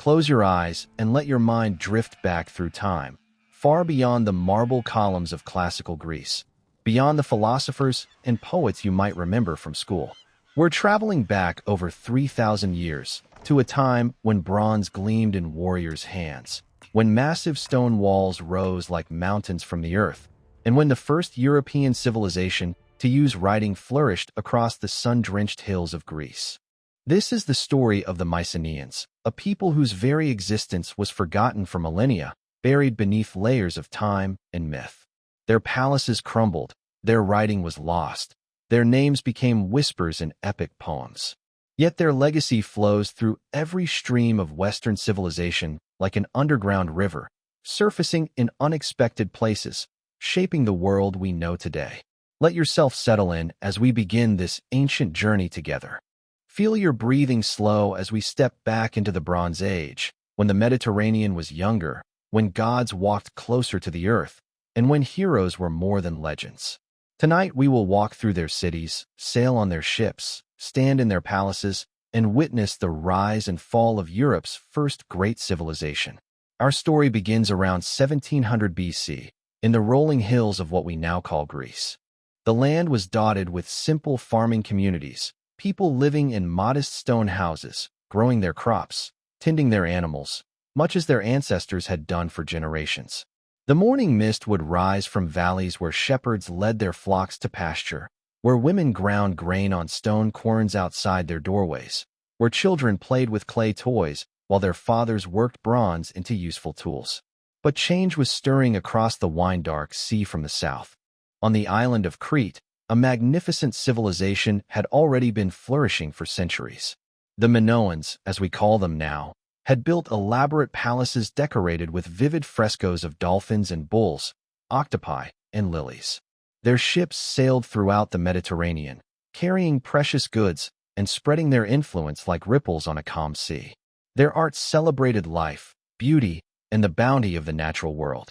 Close your eyes and let your mind drift back through time, far beyond the marble columns of classical Greece, beyond the philosophers and poets you might remember from school. We're traveling back over 3,000 years to a time when bronze gleamed in warriors' hands, when massive stone walls rose like mountains from the earth, and when the first European civilization to use writing flourished across the sun-drenched hills of Greece. This is the story of the Mycenaeans, a people whose very existence was forgotten for millennia, buried beneath layers of time and myth. Their palaces crumbled, their writing was lost, their names became whispers in epic poems. Yet their legacy flows through every stream of Western civilization like an underground river, surfacing in unexpected places, shaping the world we know today. Let yourself settle in as we begin this ancient journey together. Feel your breathing slow as we step back into the Bronze Age, when the Mediterranean was younger, when gods walked closer to the earth, and when heroes were more than legends. Tonight we will walk through their cities, sail on their ships, stand in their palaces, and witness the rise and fall of Europe's first great civilization. Our story begins around 1700 BC, in the rolling hills of what we now call Greece. The land was dotted with simple farming communities, people living in modest stone houses, growing their crops, tending their animals, much as their ancestors had done for generations. The morning mist would rise from valleys where shepherds led their flocks to pasture, where women ground grain on stone querns outside their doorways, where children played with clay toys while their fathers worked bronze into useful tools. But change was stirring across the wine-dark sea from the south. On the island of Crete, a magnificent civilization had already been flourishing for centuries. The Minoans, as we call them now, had built elaborate palaces decorated with vivid frescoes of dolphins and bulls, octopi, and lilies. Their ships sailed throughout the Mediterranean, carrying precious goods and spreading their influence like ripples on a calm sea. Their art celebrated life, beauty, and the bounty of the natural world.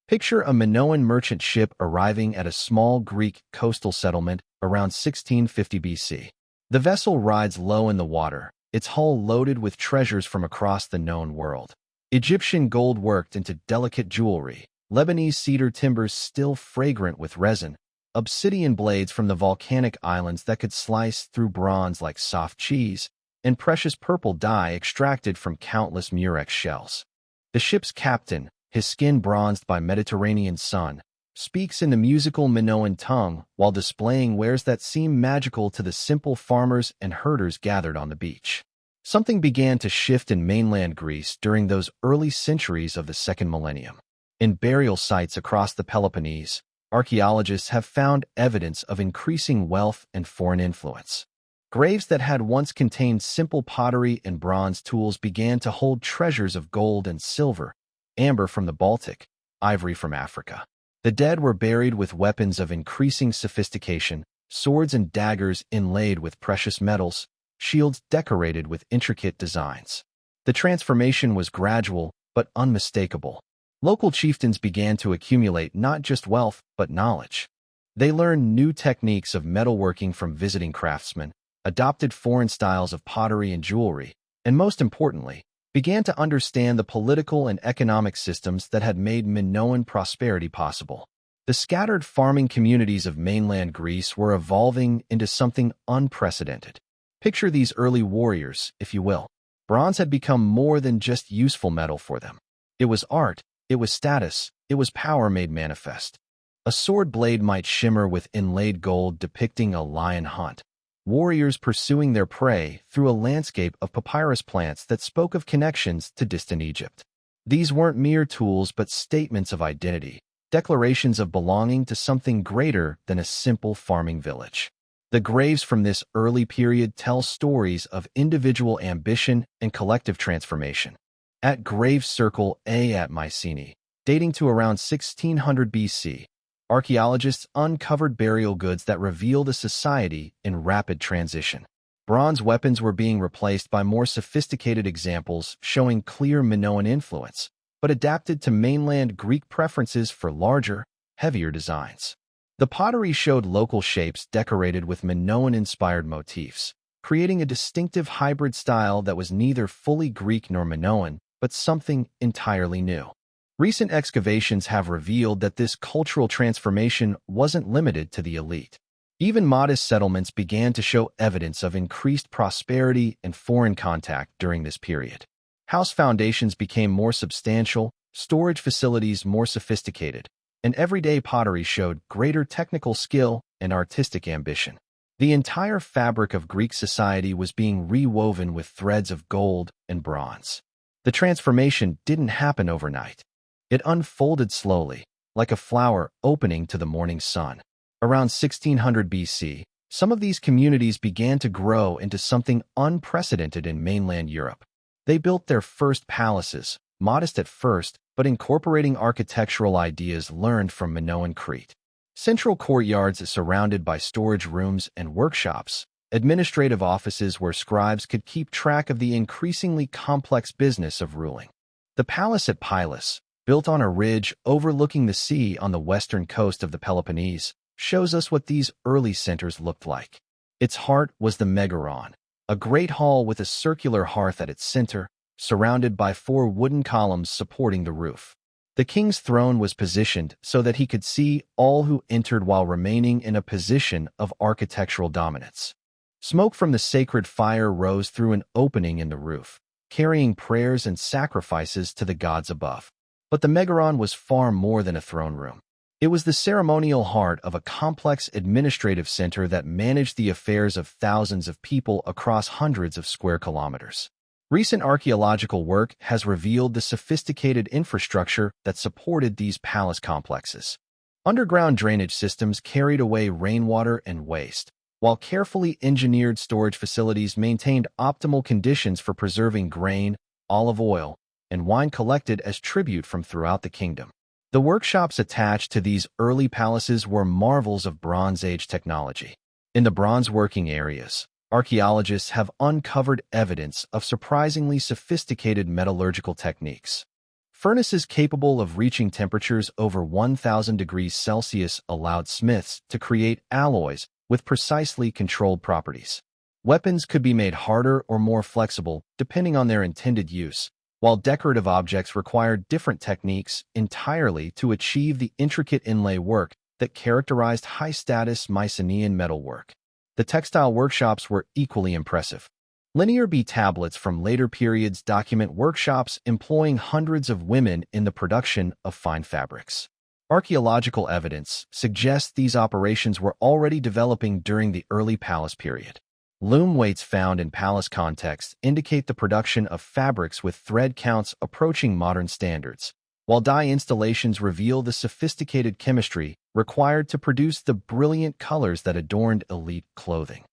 Picture a Minoan merchant ship arriving at a small Greek coastal settlement around 1650 BC. The vessel rides low in the water, its hull loaded with treasures from across the known world. Egyptian gold worked into delicate jewelry, Lebanese cedar timbers still fragrant with resin, obsidian blades from the volcanic islands that could slice through bronze like soft cheese, and precious purple dye extracted from countless murex shells. The ship's captain, his skin bronzed by Mediterranean sun, speaks in the musical Minoan tongue while displaying wares that seem magical to the simple farmers and herders gathered on the beach. Something began to shift in mainland Greece during those early centuries of the second millennium. In burial sites across the Peloponnese, archaeologists have found evidence of increasing wealth and foreign influence. Graves that had once contained simple pottery and bronze tools began to hold treasures of gold and silver, amber from the Baltic, ivory from Africa. The dead were buried with weapons of increasing sophistication, swords and daggers inlaid with precious metals, shields decorated with intricate designs. The transformation was gradual but unmistakable. Local chieftains began to accumulate not just wealth but knowledge. They learned new techniques of metalworking from visiting craftsmen, adopted foreign styles of pottery and jewelry, and most importantly, began to understand the political and economic systems that had made Minoan prosperity possible. The scattered farming communities of mainland Greece were evolving into something unprecedented. Picture these early warriors, if you will. Bronze had become more than just useful metal for them. It was art, it was status, it was power made manifest. A sword blade might shimmer with inlaid gold depicting a lion hunt. Warriors pursuing their prey through a landscape of papyrus plants that spoke of connections to distant Egypt. These weren't mere tools but statements of identity, declarations of belonging to something greater than a simple farming village. The graves from this early period tell stories of individual ambition and collective transformation. At Grave Circle A at Mycenae, dating to around 1600 BC, archaeologists uncovered burial goods that revealed a society in rapid transition. Bronze weapons were being replaced by more sophisticated examples showing clear Minoan influence, but adapted to mainland Greek preferences for larger, heavier designs. The pottery showed local shapes decorated with Minoan-inspired motifs, creating a distinctive hybrid style that was neither fully Greek nor Minoan, but something entirely new. Recent excavations have revealed that this cultural transformation wasn't limited to the elite. Even modest settlements began to show evidence of increased prosperity and foreign contact during this period. House foundations became more substantial, storage facilities more sophisticated, and everyday pottery showed greater technical skill and artistic ambition. The entire fabric of Greek society was being rewoven with threads of gold and bronze. The transformation didn't happen overnight. It unfolded slowly, like a flower opening to the morning sun. Around 1600 BC, some of these communities began to grow into something unprecedented in mainland Europe. They built their first palaces, modest at first, but incorporating architectural ideas learned from Minoan Crete. Central courtyards surrounded by storage rooms and workshops, administrative offices where scribes could keep track of the increasingly complex business of ruling. The palace at Pylos, built on a ridge overlooking the sea on the western coast of the Peloponnese, shows us what these early centers looked like. Its heart was the Megaron, a great hall with a circular hearth at its center, surrounded by 4 wooden columns supporting the roof. The king's throne was positioned so that he could see all who entered while remaining in a position of architectural dominance. Smoke from the sacred fire rose through an opening in the roof, carrying prayers and sacrifices to the gods above. But the Megaron was far more than a throne room. It was the ceremonial heart of a complex administrative center that managed the affairs of thousands of people across hundreds of square kilometers. Recent archaeological work has revealed the sophisticated infrastructure that supported these palace complexes. Underground drainage systems carried away rainwater and waste, while carefully engineered storage facilities maintained optimal conditions for preserving grain, olive oil, and wine collected as tribute from throughout the kingdom. The workshops attached to these early palaces were marvels of Bronze Age technology. In the bronze working areas, archaeologists have uncovered evidence of surprisingly sophisticated metallurgical techniques. Furnaces capable of reaching temperatures over 1,000 degrees Celsius allowed smiths to create alloys with precisely controlled properties. Weapons could be made harder or more flexible depending on their intended use, while decorative objects required different techniques entirely to achieve the intricate inlay work that characterized high-status Mycenaean metalwork. The textile workshops were equally impressive. Linear B tablets from later periods document workshops employing hundreds of women in the production of fine fabrics. Archaeological evidence suggests these operations were already developing during the early palace period. Loom weights found in palace contexts indicate the production of fabrics with thread counts approaching modern standards, while dye installations reveal the sophisticated chemistry required to produce the brilliant colors that adorned elite clothing.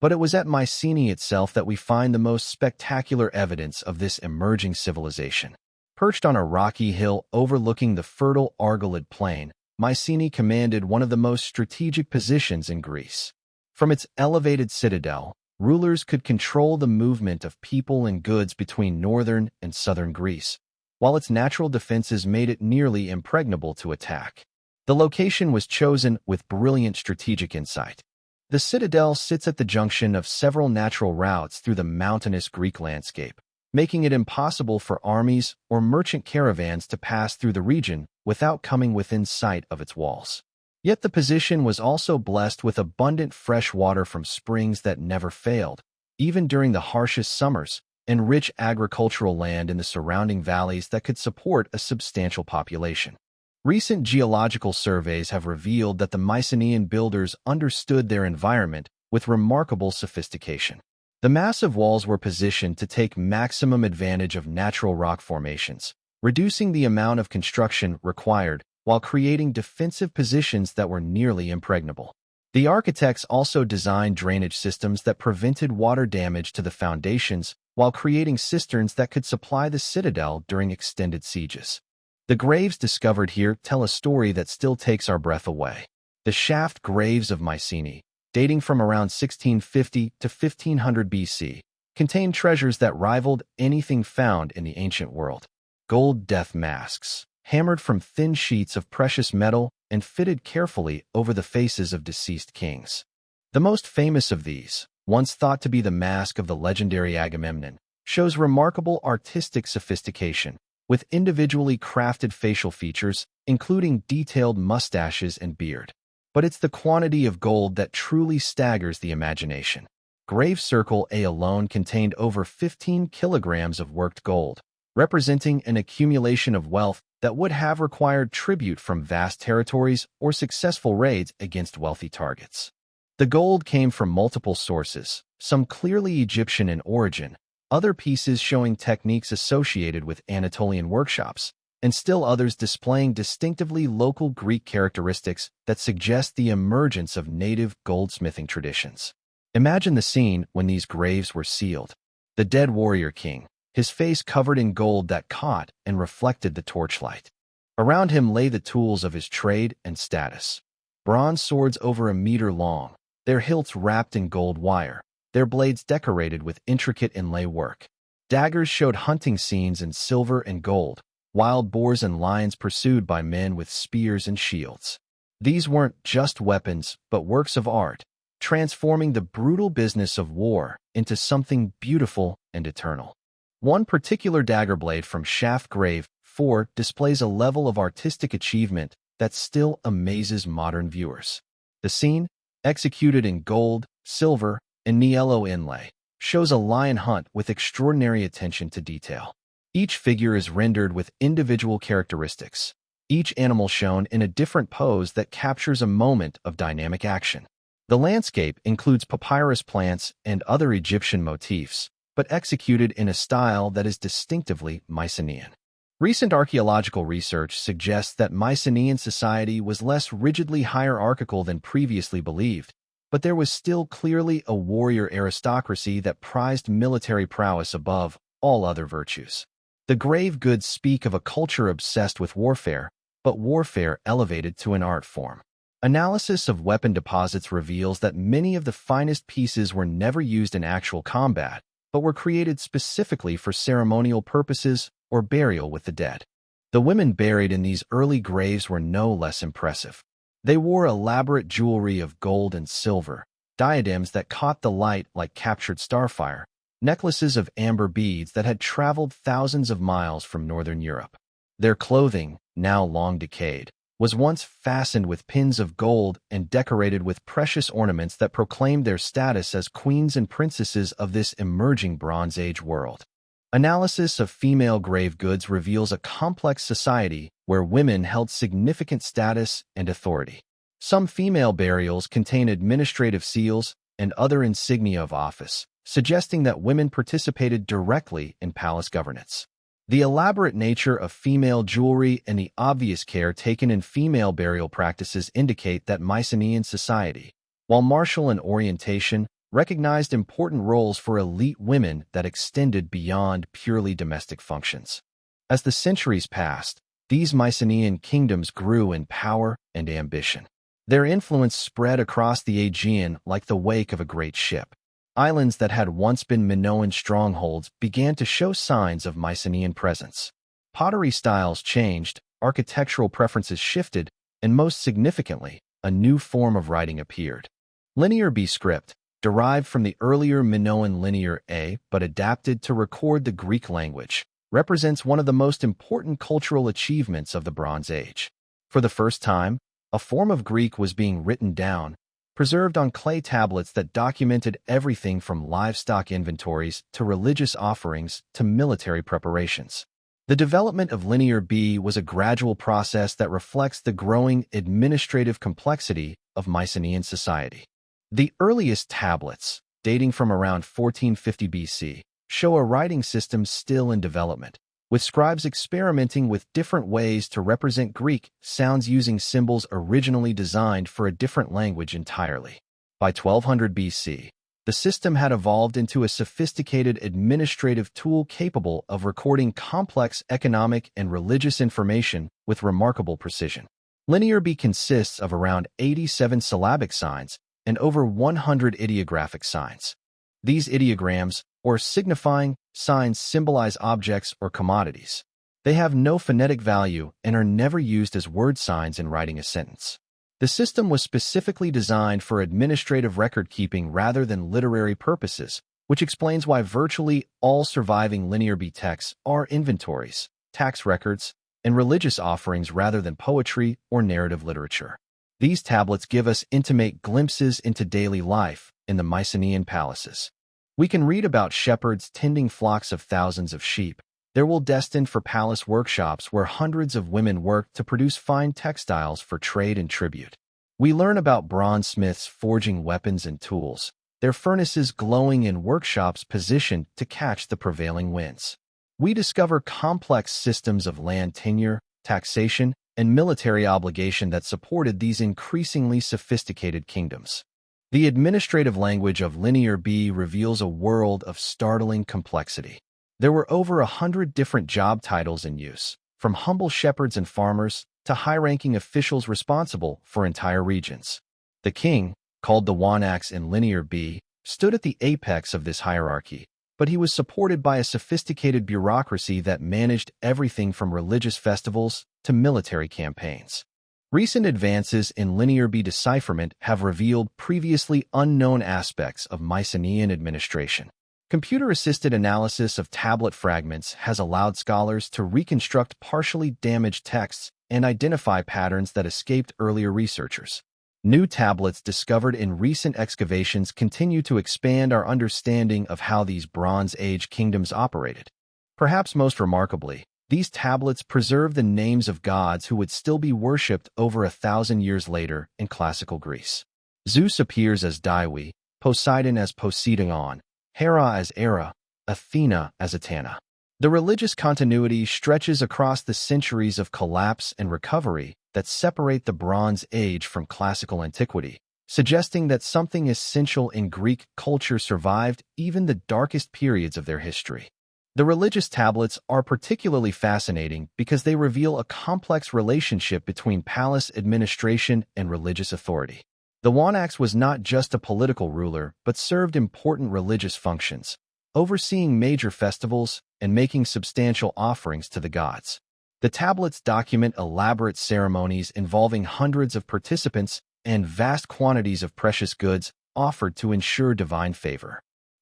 But it was at Mycenae itself that we find the most spectacular evidence of this emerging civilization. Perched on a rocky hill overlooking the fertile Argolid plain, Mycenae commanded one of the most strategic positions in Greece. From its elevated citadel, rulers could control the movement of people and goods between northern and southern Greece, while its natural defenses made it nearly impregnable to attack. The location was chosen with brilliant strategic insight. The citadel sits at the junction of several natural routes through the mountainous Greek landscape, making it impossible for armies or merchant caravans to pass through the region without coming within sight of its walls. Yet the position was also blessed with abundant fresh water from springs that never failed, even during the harshest summers, and rich agricultural land in the surrounding valleys that could support a substantial population. Recent geological surveys have revealed that the Mycenaean builders understood their environment with remarkable sophistication. The massive walls were positioned to take maximum advantage of natural rock formations, reducing the amount of construction required while creating defensive positions that were nearly impregnable. The architects also designed drainage systems that prevented water damage to the foundations while creating cisterns that could supply the citadel during extended sieges. The graves discovered here tell a story that still takes our breath away. The shaft graves of Mycenae, dating from around 1650 to 1500 BC, contained treasures that rivaled anything found in the ancient world. Gold death masks, hammered from thin sheets of precious metal and fitted carefully over the faces of deceased kings. The most famous of these, once thought to be the mask of the legendary Agamemnon, shows remarkable artistic sophistication, with individually crafted facial features, including detailed mustaches and beard. But it's the quantity of gold that truly staggers the imagination. Grave Circle A alone contained over 15 kilograms of worked gold, representing an accumulation of wealth that would have required tribute from vast territories or successful raids against wealthy targets. The gold came from multiple sources, some clearly Egyptian in origin, other pieces showing techniques associated with Anatolian workshops, and still others displaying distinctively local Greek characteristics that suggest the emergence of native goldsmithing traditions. Imagine the scene when these graves were sealed. The dead warrior king, his face covered in gold that caught and reflected the torchlight. Around him lay the tools of his trade and status. Bronze swords over a meter long, their hilts wrapped in gold wire, their blades decorated with intricate inlay work. Daggers showed hunting scenes in silver and gold, wild boars and lions pursued by men with spears and shields. These weren't just weapons, but works of art, transforming the brutal business of war into something beautiful and eternal. One particular dagger blade from Shaft Grave 4 displays a level of artistic achievement that still amazes modern viewers. The scene, executed in gold, silver, and niello inlay, shows a lion hunt with extraordinary attention to detail. Each figure is rendered with individual characteristics, each animal shown in a different pose that captures a moment of dynamic action. The landscape includes papyrus plants and other Egyptian motifs, but executed in a style that is distinctively Mycenaean. Recent archaeological research suggests that Mycenaean society was less rigidly hierarchical than previously believed, but there was still clearly a warrior aristocracy that prized military prowess above all other virtues. The grave goods speak of a culture obsessed with warfare, but warfare elevated to an art form. Analysis of weapon deposits reveals that many of the finest pieces were never used in actual combat, but were created specifically for ceremonial purposes or burial with the dead. The women buried in these early graves were no less impressive. They wore elaborate jewelry of gold and silver, diadems that caught the light like captured starfire, necklaces of amber beads that had traveled thousands of miles from northern Europe. Their clothing, now long decayed, was once fastened with pins of gold and decorated with precious ornaments that proclaimed their status as queens and princesses of this emerging Bronze Age world. Analysis of female grave goods reveals a complex society where women held significant status and authority. Some female burials contain administrative seals and other insignia of office, suggesting that women participated directly in palace governance. The elaborate nature of female jewelry and the obvious care taken in female burial practices indicate that Mycenaean society, while martial in orientation, recognized important roles for elite women that extended beyond purely domestic functions. As the centuries passed, these Mycenaean kingdoms grew in power and ambition. Their influence spread across the Aegean like the wake of a great ship. Islands that had once been Minoan strongholds began to show signs of Mycenaean presence. Pottery styles changed, architectural preferences shifted, and most significantly, a new form of writing appeared. Linear B script, derived from the earlier Minoan Linear A but adapted to record the Greek language, represents one of the most important cultural achievements of the Bronze Age. For the first time, a form of Greek was being written down, preserved on clay tablets that documented everything from livestock inventories to religious offerings to military preparations. The development of Linear B was a gradual process that reflects the growing administrative complexity of Mycenaean society. The earliest tablets, dating from around 1450 BC, show a writing system still in development, with scribes experimenting with different ways to represent Greek sounds using symbols originally designed for a different language entirely. By 1200 BC, the system had evolved into a sophisticated administrative tool capable of recording complex economic and religious information with remarkable precision. Linear B consists of around 87 syllabic signs and over 100 ideographic signs. These ideograms, or signifying signs, symbolize objects or commodities. They have no phonetic value and are never used as word signs in writing a sentence. The system was specifically designed for administrative record-keeping rather than literary purposes, which explains why virtually all surviving Linear B texts are inventories, tax records, and religious offerings rather than poetry or narrative literature. These tablets give us intimate glimpses into daily life in the Mycenaean palaces. We can read about shepherds tending flocks of thousands of sheep. They were destined for palace workshops where hundreds of women worked to produce fine textiles for trade and tribute. We learn about bronze smiths forging weapons and tools, their furnaces glowing in workshops positioned to catch the prevailing winds. We discover complex systems of land tenure, taxation, and military obligation that supported these increasingly sophisticated kingdoms. The administrative language of Linear B reveals a world of startling complexity. There were over 100 different job titles in use, from humble shepherds and farmers to high-ranking officials responsible for entire regions. The king, called the Wanax in Linear B, stood at the apex of this hierarchy, but he was supported by a sophisticated bureaucracy that managed everything from religious festivals to military campaigns. Recent advances in Linear B decipherment have revealed previously unknown aspects of Mycenaean administration. Computer-assisted analysis of tablet fragments has allowed scholars to reconstruct partially damaged texts and identify patterns that escaped earlier researchers. New tablets discovered in recent excavations continue to expand our understanding of how these Bronze Age kingdoms operated. Perhaps most remarkably, these tablets preserve the names of gods who would still be worshipped over 1,000 years later in classical Greece. Zeus appears as Diwe, Poseidon as Poseidon, Hera as Hera, Athena as Atana. The religious continuity stretches across the centuries of collapse and recovery that separate the Bronze Age from classical antiquity, suggesting that something essential in Greek culture survived even the darkest periods of their history. The religious tablets are particularly fascinating because they reveal a complex relationship between palace administration and religious authority. The Wanax was not just a political ruler, but served important religious functions, overseeing major festivals and making substantial offerings to the gods. The tablets document elaborate ceremonies involving hundreds of participants and vast quantities of precious goods offered to ensure divine favor.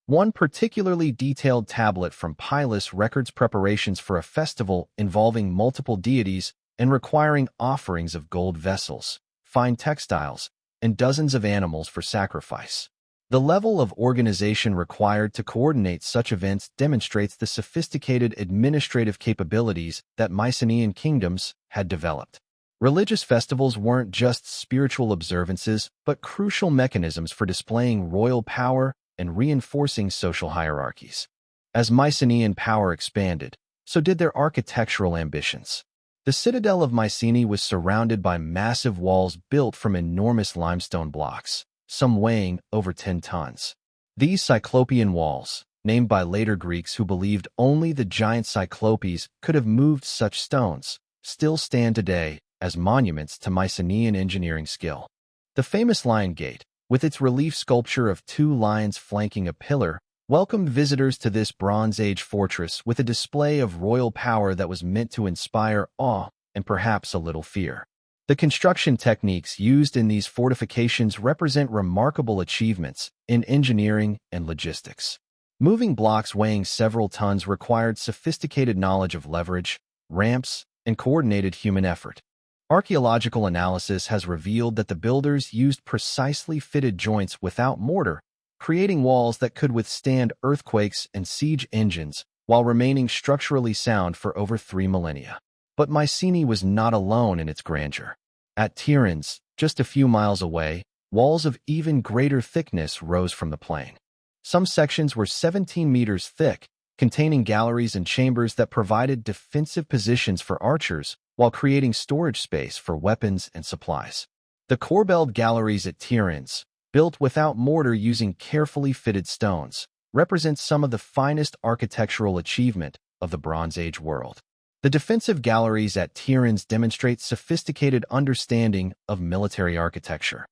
One particularly detailed tablet from Pilus records preparations for a festival involving multiple deities and requiring offerings of gold vessels, fine textiles, and dozens of animals for sacrifice. The level of organization required to coordinate such events demonstrates the sophisticated administrative capabilities that Mycenaean kingdoms had developed. Religious festivals weren't just spiritual observances, but crucial mechanisms for displaying royal power and reinforcing social hierarchies. As Mycenaean power expanded, so did their architectural ambitions. The citadel of Mycenae was surrounded by massive walls built from enormous limestone blocks, some weighing over 10 tons. These Cyclopean walls, named by later Greeks who believed only the giant Cyclopes could have moved such stones, still stand today as monuments to Mycenaean engineering skill. The famous Lion Gate, with its relief sculpture of 2 lions flanking a pillar, welcomed visitors to this Bronze Age fortress with a display of royal power that was meant to inspire awe and perhaps a little fear. The construction techniques used in these fortifications represent remarkable achievements in engineering and logistics. Moving blocks weighing several tons required sophisticated knowledge of leverage, ramps, and coordinated human effort. Archaeological analysis has revealed that the builders used precisely fitted joints without mortar, creating walls that could withstand earthquakes and siege engines while remaining structurally sound for over 3 millennia. But Mycenae was not alone in its grandeur. At Tiryns, just a few miles away, walls of even greater thickness rose from the plain. Some sections were 17 meters thick, containing galleries and chambers that provided defensive positions for archers while creating storage space for weapons and supplies. The corbelled galleries at Tiryns, built without mortar using carefully fitted stones, represent some of the finest architectural achievement of the Bronze Age world. The defensive galleries at Tiryns demonstrate sophisticated understanding of military architecture.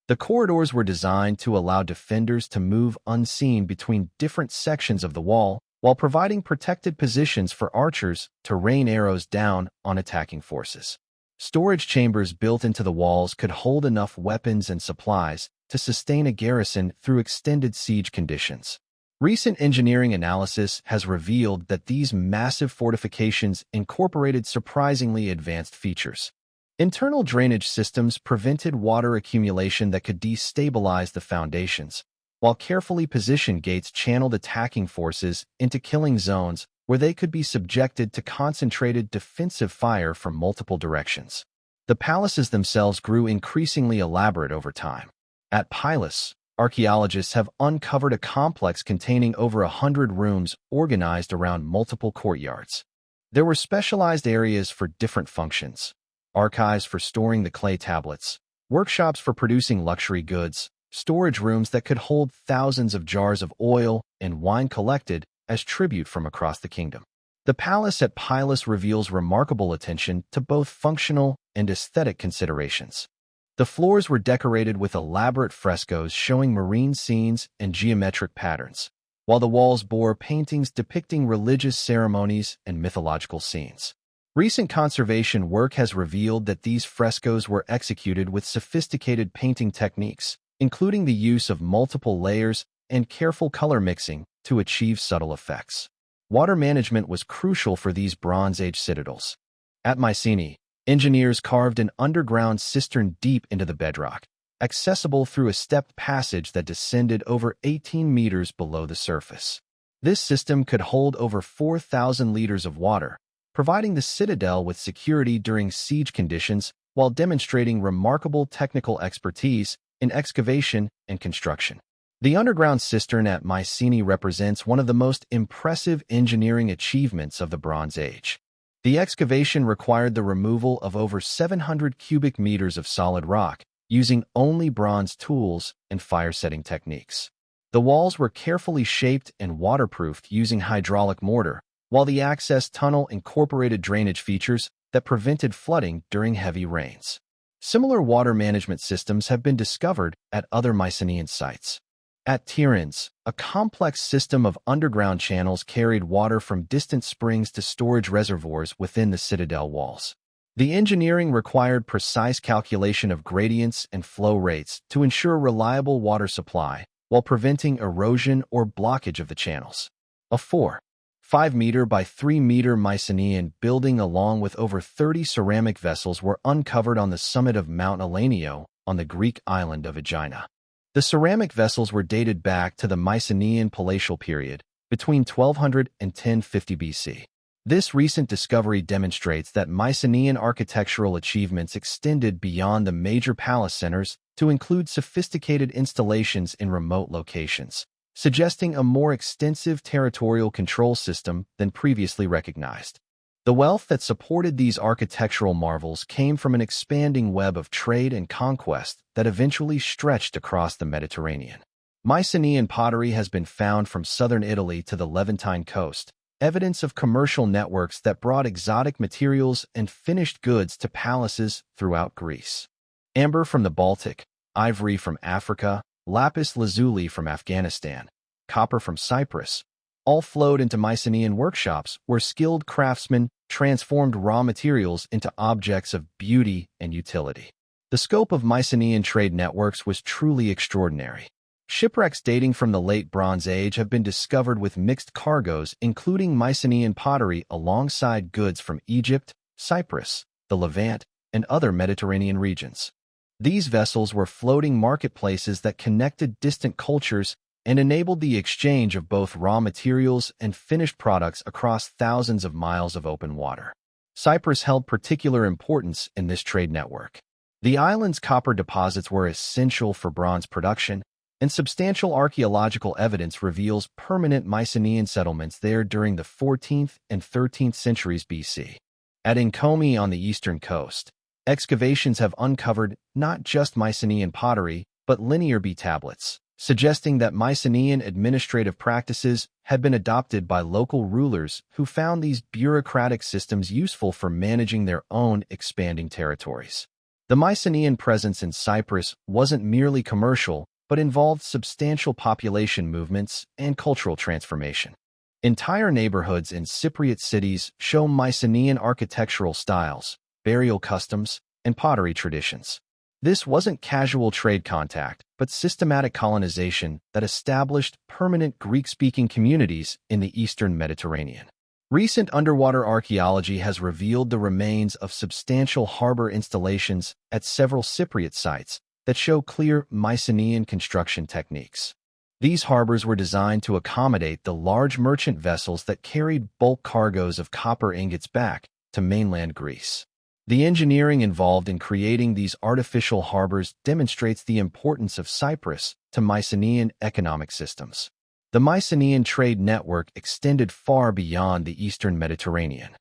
The corridors were designed to allow defenders to move unseen between different sections of the wall while providing protected positions for archers to rain arrows down on attacking forces. Storage chambers built into the walls could hold enough weapons and supplies to sustain a garrison through extended siege conditions. Recent engineering analysis has revealed that these massive fortifications incorporated surprisingly advanced features. Internal drainage systems prevented water accumulation that could destabilize the foundations, while carefully positioned gates channeled attacking forces into killing zones where they could be subjected to concentrated defensive fire from multiple directions. The palaces themselves grew increasingly elaborate over time. At Pylos, archaeologists have uncovered a complex containing over 100 rooms organized around multiple courtyards. There were specialized areas for different functions: archives for storing the clay tablets, workshops for producing luxury goods, storage rooms that could hold thousands of jars of oil and wine collected as tribute from across the kingdom. The palace at Pylos reveals remarkable attention to both functional and aesthetic considerations. The floors were decorated with elaborate frescoes showing marine scenes and geometric patterns, while the walls bore paintings depicting religious ceremonies and mythological scenes. Recent conservation work has revealed that these frescoes were executed with sophisticated painting techniques, including the use of multiple layers and careful color mixing to achieve subtle effects. Water management was crucial for these Bronze Age citadels. At Mycenae, engineers carved an underground cistern deep into the bedrock, accessible through a stepped passage that descended over 18 meters below the surface. This system could hold over 4,000 liters of water, providing the citadel with security during siege conditions while demonstrating remarkable technical expertise in excavation and construction. The underground cistern at Mycenae represents one of the most impressive engineering achievements of the Bronze Age. The excavation required the removal of over 700 cubic meters of solid rock, using only bronze tools and fire-setting techniques. The walls were carefully shaped and waterproofed using hydraulic mortar, while the access tunnel incorporated drainage features that prevented flooding during heavy rains. Similar water management systems have been discovered at other Mycenaean sites. At Tiryns, a complex system of underground channels carried water from distant springs to storage reservoirs within the citadel walls. The engineering required precise calculation of gradients and flow rates to ensure reliable water supply while preventing erosion or blockage of the channels. A 4.5-meter by 3-meter Mycenaean building along with over 30 ceramic vessels were uncovered on the summit of Mount Elanio on the Greek island of Aegina. The ceramic vessels were dated back to the Mycenaean palatial period, between 1200 and 1050 BC. This recent discovery demonstrates that Mycenaean architectural achievements extended beyond the major palace centers to include sophisticated installations in remote locations, suggesting a more extensive territorial control system than previously recognized. The wealth that supported these architectural marvels came from an expanding web of trade and conquest that eventually stretched across the Mediterranean. Mycenaean pottery has been found from southern Italy to the Levantine coast, evidence of commercial networks that brought exotic materials and finished goods to palaces throughout Greece. Amber from the Baltic, ivory from Africa, lapis lazuli from Afghanistan, copper from Cyprus, all flowed into Mycenaean workshops where skilled craftsmen transformed raw materials into objects of beauty and utility. The scope of Mycenaean trade networks was truly extraordinary. Shipwrecks dating from the Late Bronze Age have been discovered with mixed cargoes, including Mycenaean pottery alongside goods from Egypt, Cyprus, the Levant, and other Mediterranean regions. These vessels were floating marketplaces that connected distant cultures and enabled the exchange of both raw materials and finished products across thousands of miles of open water. Cyprus held particular importance in this trade network. The island's copper deposits were essential for bronze production, and substantial archaeological evidence reveals permanent Mycenaean settlements there during the 14th and 13th centuries BC. At Enkomi on the eastern coast, excavations have uncovered not just Mycenaean pottery, but linear B tablets, suggesting that Mycenaean administrative practices had been adopted by local rulers who found these bureaucratic systems useful for managing their own expanding territories. The Mycenaean presence in Cyprus wasn't merely commercial, but involved substantial population movements and cultural transformation. Entire neighborhoods in Cypriot cities show Mycenaean architectural styles, burial customs, and pottery traditions. This wasn't casual trade contact, but systematic colonization that established permanent Greek-speaking communities in the eastern Mediterranean. Recent underwater archaeology has revealed the remains of substantial harbor installations at several Cypriot sites that show clear Mycenaean construction techniques. These harbors were designed to accommodate the large merchant vessels that carried bulk cargoes of copper ingots back to mainland Greece. The engineering involved in creating these artificial harbors demonstrates the importance of Cyprus to Mycenaean economic systems. The Mycenaean trade network extended far beyond the eastern Mediterranean.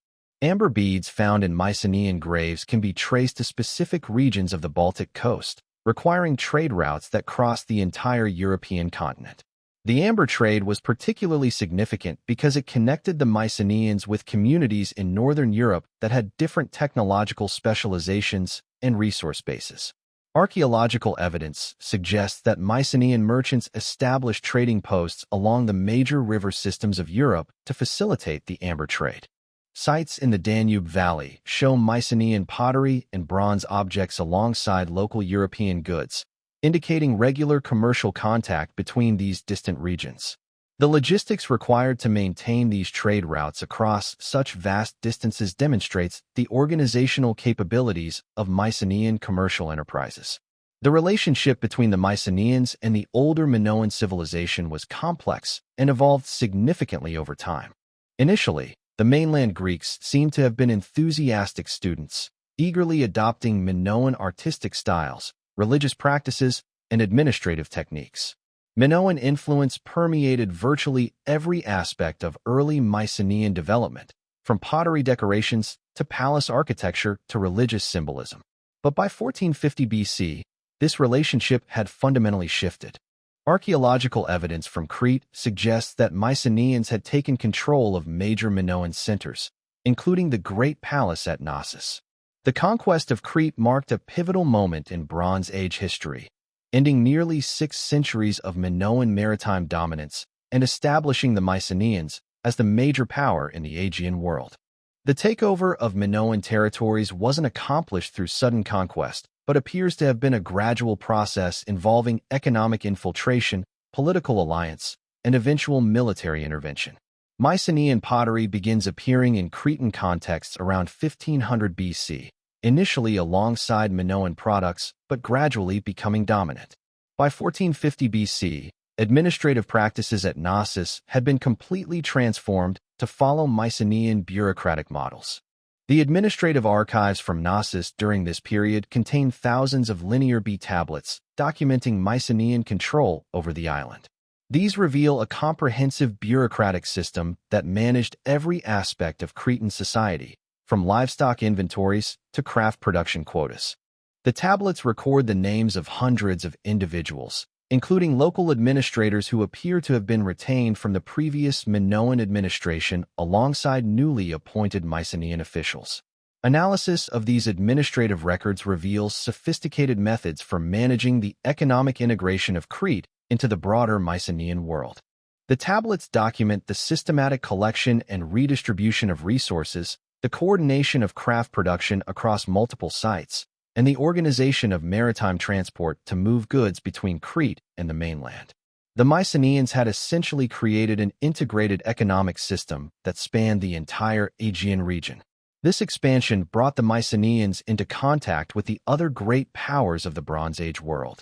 Amber beads found in Mycenaean graves can be traced to specific regions of the Baltic coast, requiring trade routes that crossed the entire European continent. The amber trade was particularly significant because it connected the Mycenaeans with communities in northern Europe that had different technological specializations and resource bases. Archaeological evidence suggests that Mycenaean merchants established trading posts along the major river systems of Europe to facilitate the amber trade. Sites in the Danube Valley show Mycenaean pottery and bronze objects alongside local European goods, indicating regular commercial contact between these distant regions. The logistics required to maintain these trade routes across such vast distances demonstrates the organizational capabilities of Mycenaean commercial enterprises. The relationship between the Mycenaeans and the older Minoan civilization was complex and evolved significantly over time. Initially, the mainland Greeks seem to have been enthusiastic students, eagerly adopting Minoan artistic styles, religious practices, and administrative techniques. Minoan influence permeated virtually every aspect of early Mycenaean development, from pottery decorations to palace architecture to religious symbolism. But by 1450 BC, this relationship had fundamentally shifted. Archaeological evidence from Crete suggests that Mycenaeans had taken control of major Minoan centers, including the Great Palace at Knossos. The conquest of Crete marked a pivotal moment in Bronze Age history, ending nearly 6 centuries of Minoan maritime dominance and establishing the Mycenaeans as the major power in the Aegean world. The takeover of Minoan territories wasn't accomplished through sudden conquest, but appears to have been a gradual process involving economic infiltration, political alliance, and eventual military intervention. Mycenaean pottery begins appearing in Cretan contexts around 1500 BC, initially alongside Minoan products, but gradually becoming dominant. By 1450 BC, administrative practices at Knossos had been completely transformed to follow Mycenaean bureaucratic models. The administrative archives from Knossos during this period contain thousands of linear B tablets documenting Mycenaean control over the island. These reveal a comprehensive bureaucratic system that managed every aspect of Cretan society, from livestock inventories to craft production quotas. The tablets record the names of hundreds of individuals, including local administrators who appear to have been retained from the previous Minoan administration alongside newly appointed Mycenaean officials. Analysis of these administrative records reveals sophisticated methods for managing the economic integration of Crete into the broader Mycenaean world. The tablets document the systematic collection and redistribution of resources, the coordination of craft production across multiple sites, and the organization of maritime transport to move goods between Crete and the mainland. The Mycenaeans had essentially created an integrated economic system that spanned the entire Aegean region. This expansion brought the Mycenaeans into contact with the other great powers of the Bronze Age world.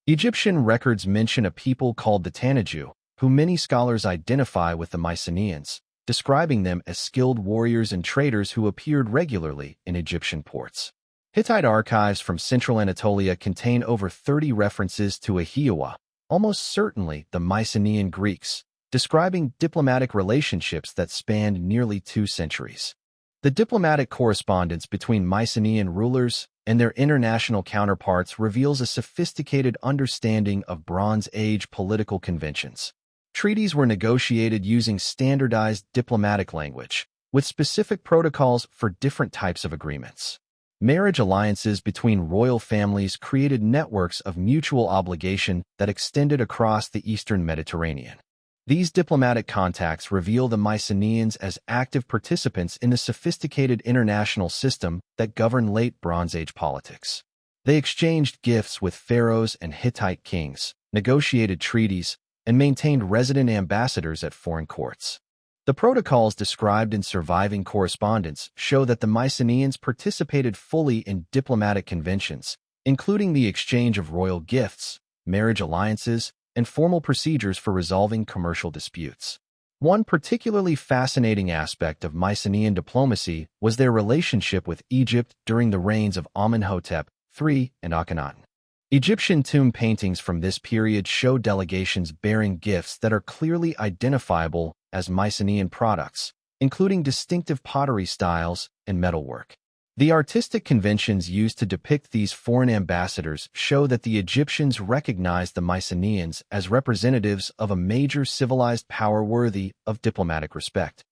Egyptian records mention a people called the Tanaju, who many scholars identify with the Mycenaeans, describing them as skilled warriors and traders who appeared regularly in Egyptian ports. Hittite archives from central Anatolia contain over 30 references to Ahiawa, almost certainly the Mycenaean Greeks, describing diplomatic relationships that spanned nearly 2 centuries. The diplomatic correspondence between Mycenaean rulers and their international counterparts reveals a sophisticated understanding of Bronze Age political conventions. Treaties were negotiated using standardized diplomatic language, with specific protocols for different types of agreements. Marriage alliances between royal families created networks of mutual obligation that extended across the eastern Mediterranean. These diplomatic contacts reveal the Mycenaeans as active participants in the sophisticated international system that governed late Bronze Age politics. They exchanged gifts with pharaohs and Hittite kings, negotiated treaties, and maintained resident ambassadors at foreign courts. The protocols described in surviving correspondence show that the Mycenaeans participated fully in diplomatic conventions, including the exchange of royal gifts, marriage alliances, and formal procedures for resolving commercial disputes. One particularly fascinating aspect of Mycenaean diplomacy was their relationship with Egypt during the reigns of Amenhotep III and Akhenaten. Egyptian tomb paintings from this period show delegations bearing gifts that are clearly identifiable as Mycenaean products, including distinctive pottery styles and metalwork. The artistic conventions used to depict these foreign ambassadors show that the Egyptians recognized the Mycenaeans as representatives of a major civilized power worthy of diplomatic respect.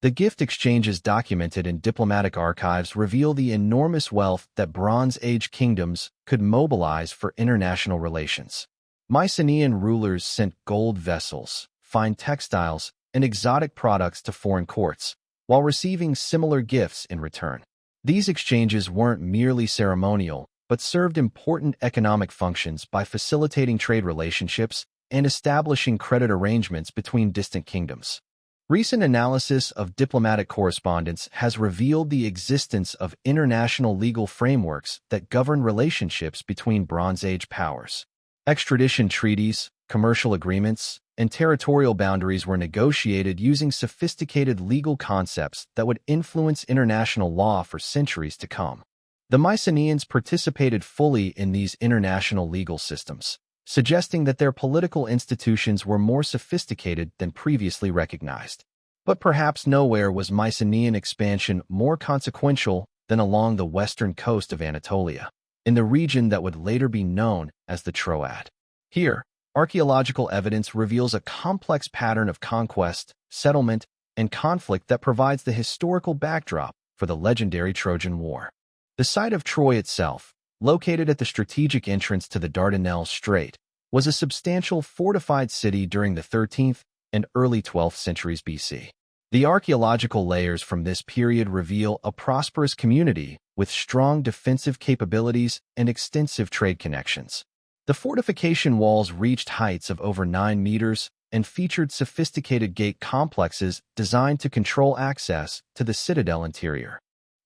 The gift exchanges documented in diplomatic archives reveal the enormous wealth that Bronze Age kingdoms could mobilize for international relations. Mycenaean rulers sent gold vessels, fine textiles, and exotic products to foreign courts, while receiving similar gifts in return. These exchanges weren't merely ceremonial, but served important economic functions by facilitating trade relationships and establishing credit arrangements between distant kingdoms. Recent analysis of diplomatic correspondence has revealed the existence of international legal frameworks that govern relationships between Bronze Age powers. Extradition treaties, commercial agreements, and territorial boundaries were negotiated using sophisticated legal concepts that would influence international law for centuries to come. The Mycenaeans participated fully in these international legal systems, suggesting that their political institutions were more sophisticated than previously recognized. But perhaps nowhere was Mycenaean expansion more consequential than along the western coast of Anatolia, in the region that would later be known as the Troad. Here, archaeological evidence reveals a complex pattern of conquest, settlement, and conflict that provides the historical backdrop for the legendary Trojan War. The site of Troy itself, located at the strategic entrance to the Dardanelles Strait, was a substantial fortified city during the 13th and early 12th centuries BC. The archaeological layers from this period reveal a prosperous community with strong defensive capabilities and extensive trade connections. The fortification walls reached heights of over 9 meters and featured sophisticated gate complexes designed to control access to the citadel interior.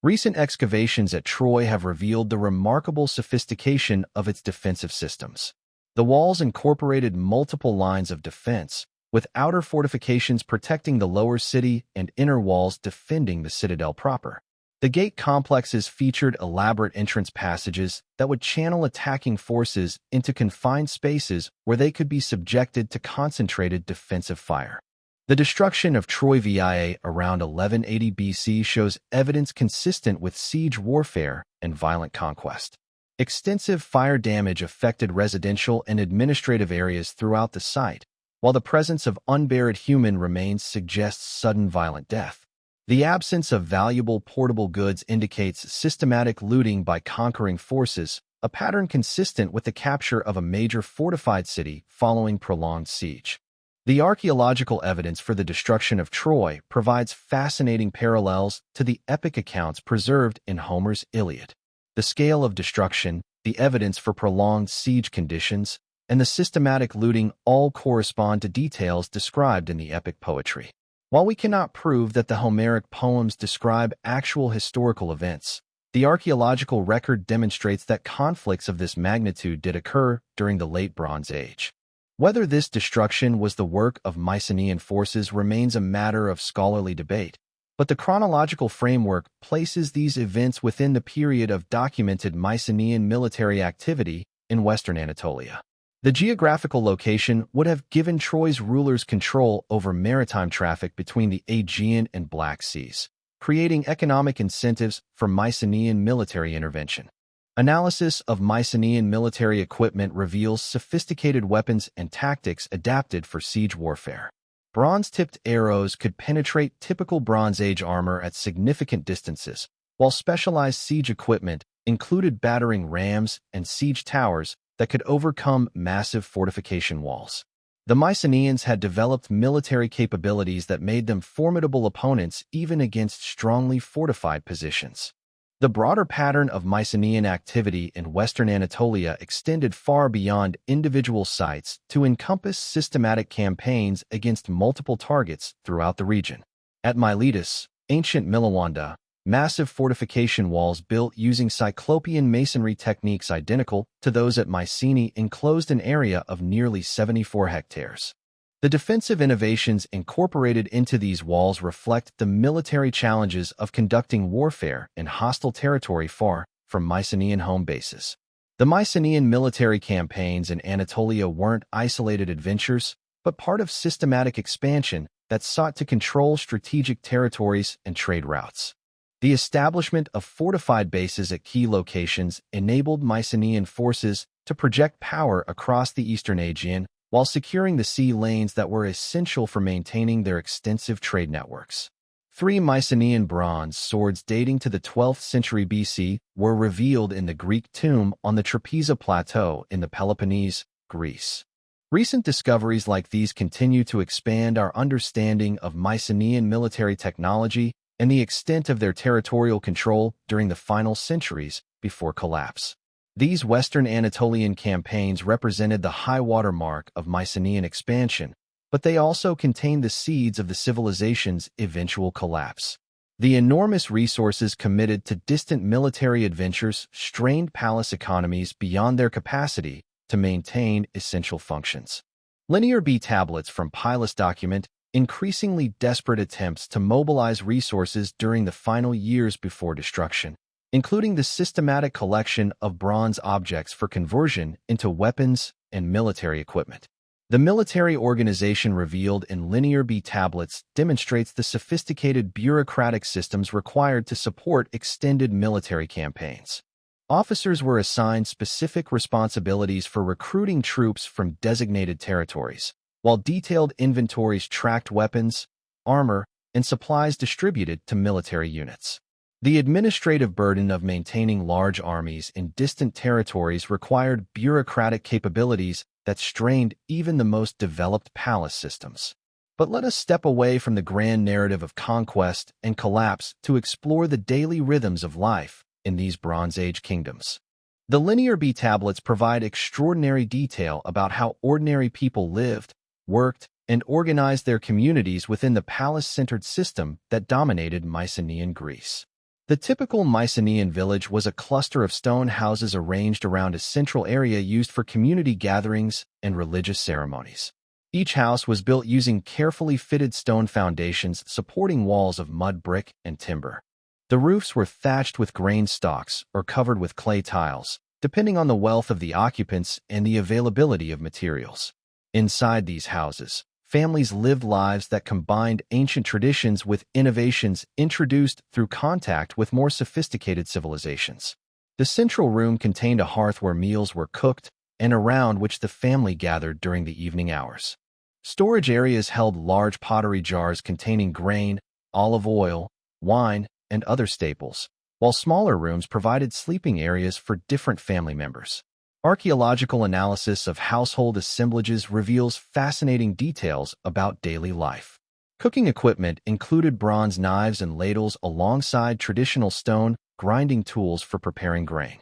Recent excavations at Troy have revealed the remarkable sophistication of its defensive systems. The walls incorporated multiple lines of defense, with outer fortifications protecting the lower city and inner walls defending the citadel proper. The gate complexes featured elaborate entrance passages that would channel attacking forces into confined spaces where they could be subjected to concentrated defensive fire. The destruction of Troy via around 1180 BC shows evidence consistent with siege warfare and violent conquest. Extensive fire damage affected residential and administrative areas throughout the site, while the presence of unburied human remains suggests sudden violent death. The absence of valuable portable goods indicates systematic looting by conquering forces, a pattern consistent with the capture of a major fortified city following prolonged siege. The archaeological evidence for the destruction of Troy provides fascinating parallels to the epic accounts preserved in Homer's Iliad. The scale of destruction, the evidence for prolonged siege conditions, and the systematic looting all correspond to details described in the epic poetry. While we cannot prove that the Homeric poems describe actual historical events, the archaeological record demonstrates that conflicts of this magnitude did occur during the Late Bronze Age. Whether this destruction was the work of Mycenaean forces remains a matter of scholarly debate, but the chronological framework places these events within the period of documented Mycenaean military activity in western Anatolia. The geographical location would have given Troy's rulers control over maritime traffic between the Aegean and Black Seas, creating economic incentives for Mycenaean military intervention. Analysis of Mycenaean military equipment reveals sophisticated weapons and tactics adapted for siege warfare. Bronze-tipped arrows could penetrate typical Bronze Age armor at significant distances, while specialized siege equipment included battering rams and siege towers that could overcome massive fortification walls. The Mycenaeans had developed military capabilities that made them formidable opponents even against strongly fortified positions. The broader pattern of Mycenaean activity in western Anatolia extended far beyond individual sites to encompass systematic campaigns against multiple targets throughout the region. At Miletus, ancient Milawanda, massive fortification walls built using Cyclopean masonry techniques identical to those at Mycenae enclosed an area of nearly 74 hectares. The defensive innovations incorporated into these walls reflect the military challenges of conducting warfare in hostile territory far from Mycenaean home bases. The Mycenaean military campaigns in Anatolia weren't isolated adventures, but part of systematic expansion that sought to control strategic territories and trade routes. The establishment of fortified bases at key locations enabled Mycenaean forces to project power across the Eastern Aegean while securing the sea lanes that were essential for maintaining their extensive trade networks. 3 Mycenaean bronze swords dating to the 12th century BC were revealed in the Greek tomb on the Trapeza Plateau in the Peloponnese, Greece. Recent discoveries like these continue to expand our understanding of Mycenaean military technology and the extent of their territorial control during the final centuries before collapse. These Western Anatolian campaigns represented the high-water mark of Mycenaean expansion, but they also contained the seeds of the civilization's eventual collapse. The enormous resources committed to distant military adventures strained palace economies beyond their capacity to maintain essential functions. Linear B tablets from Pilus document increasingly desperate attempts to mobilize resources during the final years before destruction, including the systematic collection of bronze objects for conversion into weapons and military equipment. The military organization revealed in Linear B tablets demonstrates the sophisticated bureaucratic systems required to support extended military campaigns. Officers were assigned specific responsibilities for recruiting troops from designated territories, while detailed inventories tracked weapons, armor, and supplies distributed to military units. The administrative burden of maintaining large armies in distant territories required bureaucratic capabilities that strained even the most developed palace systems. But let us step away from the grand narrative of conquest and collapse to explore the daily rhythms of life in these Bronze Age kingdoms. The Linear B tablets provide extraordinary detail about how ordinary people lived, worked, and organized their communities within the palace-centered system that dominated Mycenaean Greece. The typical Mycenaean village was a cluster of stone houses arranged around a central area used for community gatherings and religious ceremonies. Each house was built using carefully fitted stone foundations supporting walls of mud brick and timber. The roofs were thatched with grain stalks or covered with clay tiles, depending on the wealth of the occupants and the availability of materials. Inside these houses, families lived lives that combined ancient traditions with innovations introduced through contact with more sophisticated civilizations. The central room contained a hearth where meals were cooked and around which the family gathered during the evening hours. Storage areas held large pottery jars containing grain, olive oil, wine, and other staples, while smaller rooms provided sleeping areas for different family members. Archaeological analysis of household assemblages reveals fascinating details about daily life. Cooking equipment included bronze knives and ladles alongside traditional stone grinding tools for preparing grain.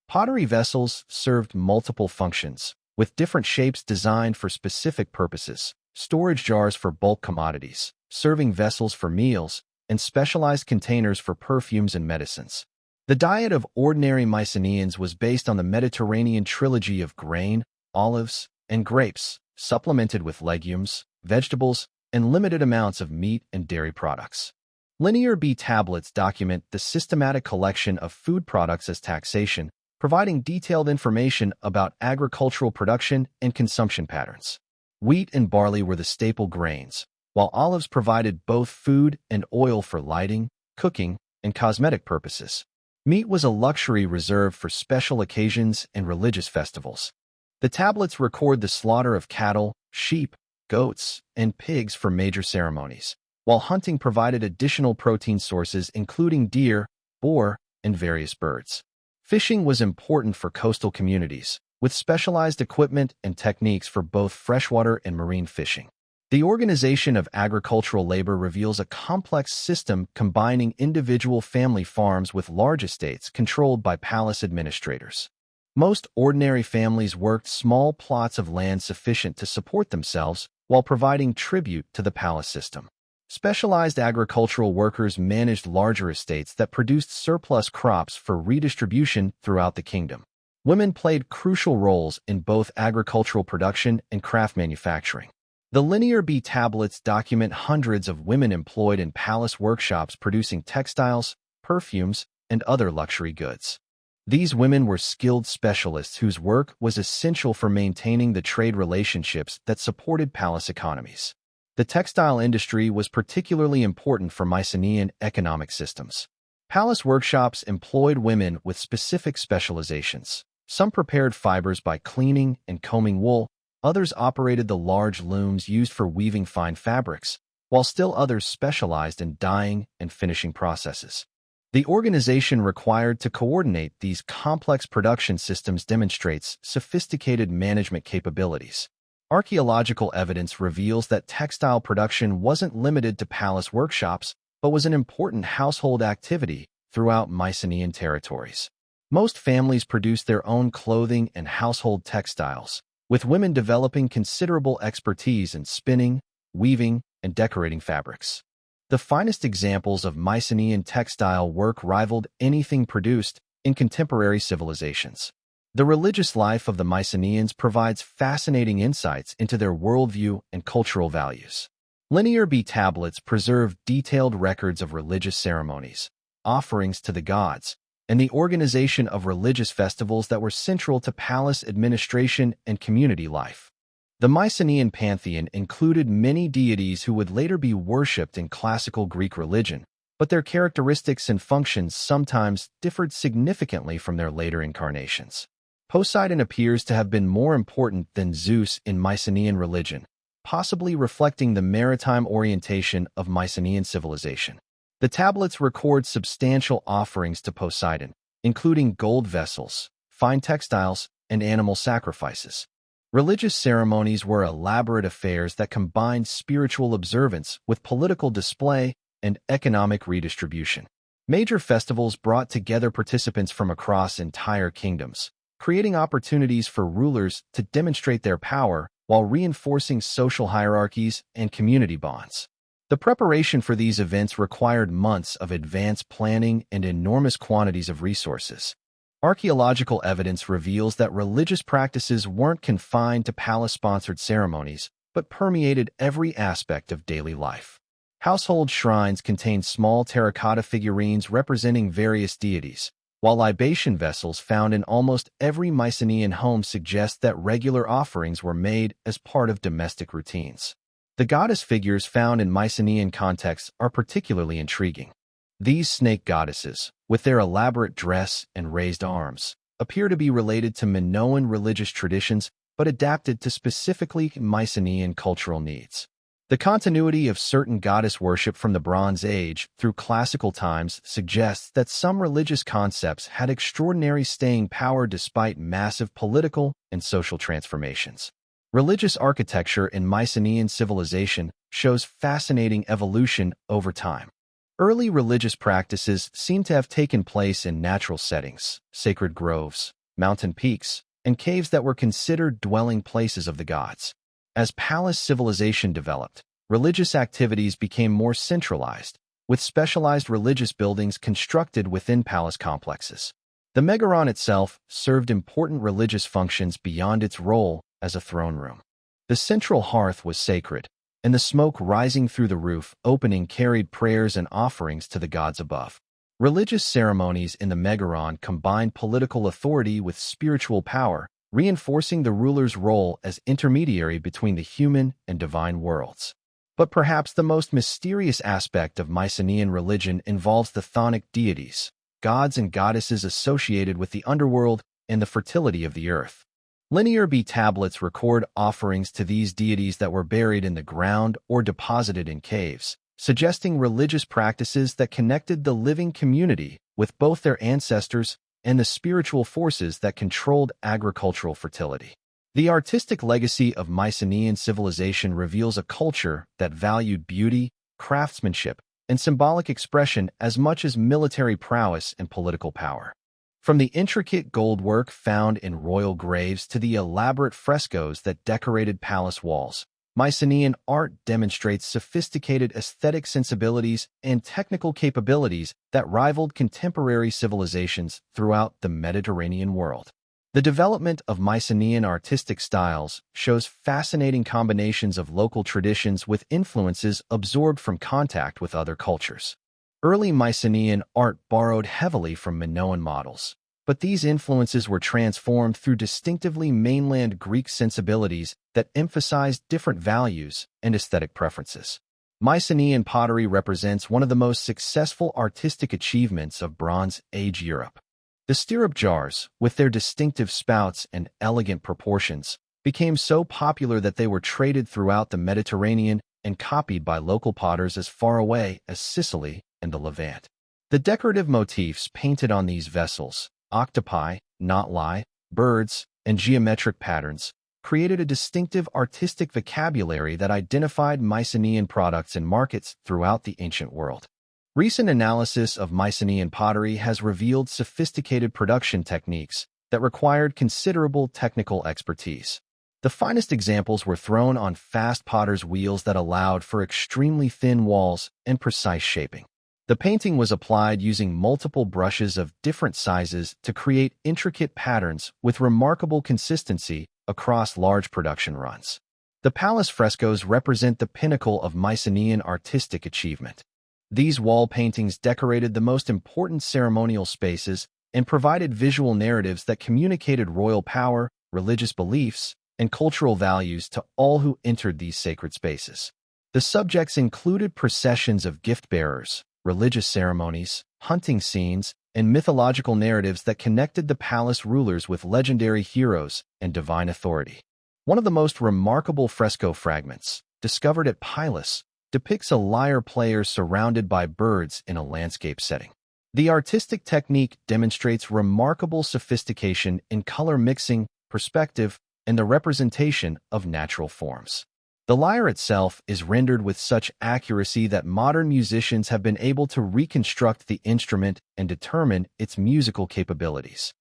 Pottery vessels served multiple functions, with different shapes designed for specific purposes: storage jars for bulk commodities, serving vessels for meals, and specialized containers for perfumes and medicines. The diet of ordinary Mycenaeans was based on the Mediterranean trilogy of grain, olives, and grapes, supplemented with legumes, vegetables, and limited amounts of meat and dairy products. Linear B tablets document the systematic collection of food products as taxation, providing detailed information about agricultural production and consumption patterns. Wheat and barley were the staple grains, while olives provided both food and oil for lighting, cooking, and cosmetic purposes. Meat was a luxury reserved for special occasions and religious festivals. The tablets record the slaughter of cattle, sheep, goats, and pigs for major ceremonies, while hunting provided additional protein sources including deer, boar, and various birds. Fishing was important for coastal communities, with specialized equipment and techniques for both freshwater and marine fishing. The organization of agricultural labor reveals a complex system combining individual family farms with large estates controlled by palace administrators. Most ordinary families worked small plots of land sufficient to support themselves while providing tribute to the palace system. Specialized agricultural workers managed larger estates that produced surplus crops for redistribution throughout the kingdom. Women played crucial roles in both agricultural production and craft manufacturing. The Linear B tablets document hundreds of women employed in palace workshops producing textiles, perfumes, and other luxury goods. These women were skilled specialists whose work was essential for maintaining the trade relationships that supported palace economies. The textile industry was particularly important for Mycenaean economic systems. Palace workshops employed women with specific specializations. Some prepared fibers by cleaning and combing wool. Others operated the large looms used for weaving fine fabrics, while still others specialized in dyeing and finishing processes. The organization required to coordinate these complex production systems demonstrates sophisticated management capabilities. Archaeological evidence reveals that textile production wasn't limited to palace workshops, but was an important household activity throughout Mycenaean territories. Most families produced their own clothing and household textiles, with women developing considerable expertise in spinning, weaving, and decorating fabrics. The finest examples of Mycenaean textile work rivaled anything produced in contemporary civilizations. The religious life of the Mycenaeans provides fascinating insights into their worldview and cultural values. Linear B tablets preserve detailed records of religious ceremonies, offerings to the gods, and the organization of religious festivals that were central to palace administration and community life. The Mycenaean pantheon included many deities who would later be worshipped in classical Greek religion, but their characteristics and functions sometimes differed significantly from their later incarnations. Poseidon appears to have been more important than Zeus in Mycenaean religion, possibly reflecting the maritime orientation of Mycenaean civilization. The tablets record substantial offerings to Poseidon, including gold vessels, fine textiles, and animal sacrifices. Religious ceremonies were elaborate affairs that combined spiritual observance with political display and economic redistribution. Major festivals brought together participants from across entire kingdoms, creating opportunities for rulers to demonstrate their power while reinforcing social hierarchies and community bonds. The preparation for these events required months of advanced planning and enormous quantities of resources. Archaeological evidence reveals that religious practices weren't confined to palace-sponsored ceremonies, but permeated every aspect of daily life. Household shrines contained small terracotta figurines representing various deities, while libation vessels found in almost every Mycenaean home suggest that regular offerings were made as part of domestic routines. The goddess figures found in Mycenaean contexts are particularly intriguing. These snake goddesses, with their elaborate dress and raised arms, appear to be related to Minoan religious traditions but adapted to specifically Mycenaean cultural needs. The continuity of certain goddess worship from the Bronze Age through classical times suggests that some religious concepts had extraordinary staying power despite massive political and social transformations. Religious architecture in Mycenaean civilization shows fascinating evolution over time. Early religious practices seem to have taken place in natural settings, sacred groves, mountain peaks, and caves that were considered dwelling places of the gods. As palace civilization developed, religious activities became more centralized, with specialized religious buildings constructed within palace complexes. The Megaron itself served important religious functions beyond its role as a throne room. The central hearth was sacred, and the smoke rising through the roof opening carried prayers and offerings to the gods above. Religious ceremonies in the Megaron combined political authority with spiritual power, reinforcing the ruler's role as intermediary between the human and divine worlds. But perhaps the most mysterious aspect of Mycenaean religion involves the chthonic deities, gods and goddesses associated with the underworld and the fertility of the earth. Linear B tablets record offerings to these deities that were buried in the ground or deposited in caves, suggesting religious practices that connected the living community with both their ancestors and the spiritual forces that controlled agricultural fertility. The artistic legacy of Mycenaean civilization reveals a culture that valued beauty, craftsmanship, and symbolic expression as much as military prowess and political power. From the intricate gold work found in royal graves to the elaborate frescoes that decorated palace walls, Mycenaean art demonstrates sophisticated aesthetic sensibilities and technical capabilities that rivaled contemporary civilizations throughout the Mediterranean world. The development of Mycenaean artistic styles shows fascinating combinations of local traditions with influences absorbed from contact with other cultures. Early Mycenaean art borrowed heavily from Minoan models, but these influences were transformed through distinctively mainland Greek sensibilities that emphasized different values and aesthetic preferences. Mycenaean pottery represents one of the most successful artistic achievements of Bronze Age Europe. The stirrup jars, with their distinctive spouts and elegant proportions, became so popular that they were traded throughout the Mediterranean and copied by local potters as far away as Sicily and the Levant. The decorative motifs painted on these vessels, octopi, knotlie, birds, and geometric patterns, created a distinctive artistic vocabulary that identified Mycenaean products in markets throughout the ancient world. Recent analysis of Mycenaean pottery has revealed sophisticated production techniques that required considerable technical expertise. The finest examples were thrown on fast potter's wheels that allowed for extremely thin walls and precise shaping. The painting was applied using multiple brushes of different sizes to create intricate patterns with remarkable consistency across large production runs. The palace frescoes represent the pinnacle of Mycenaean artistic achievement. These wall paintings decorated the most important ceremonial spaces and provided visual narratives that communicated royal power, religious beliefs, and cultural values to all who entered these sacred spaces. The subjects included processions of gift-bearers, religious ceremonies, hunting scenes, and mythological narratives that connected the palace rulers with legendary heroes and divine authority. One of the most remarkable fresco fragments, discovered at Pylos, depicts a lyre player surrounded by birds in a landscape setting. The artistic technique demonstrates remarkable sophistication in color mixing, perspective, and the representation of natural forms. The lyre itself is rendered with such accuracy that modern musicians have been able to reconstruct the instrument and determine its musical capabilities.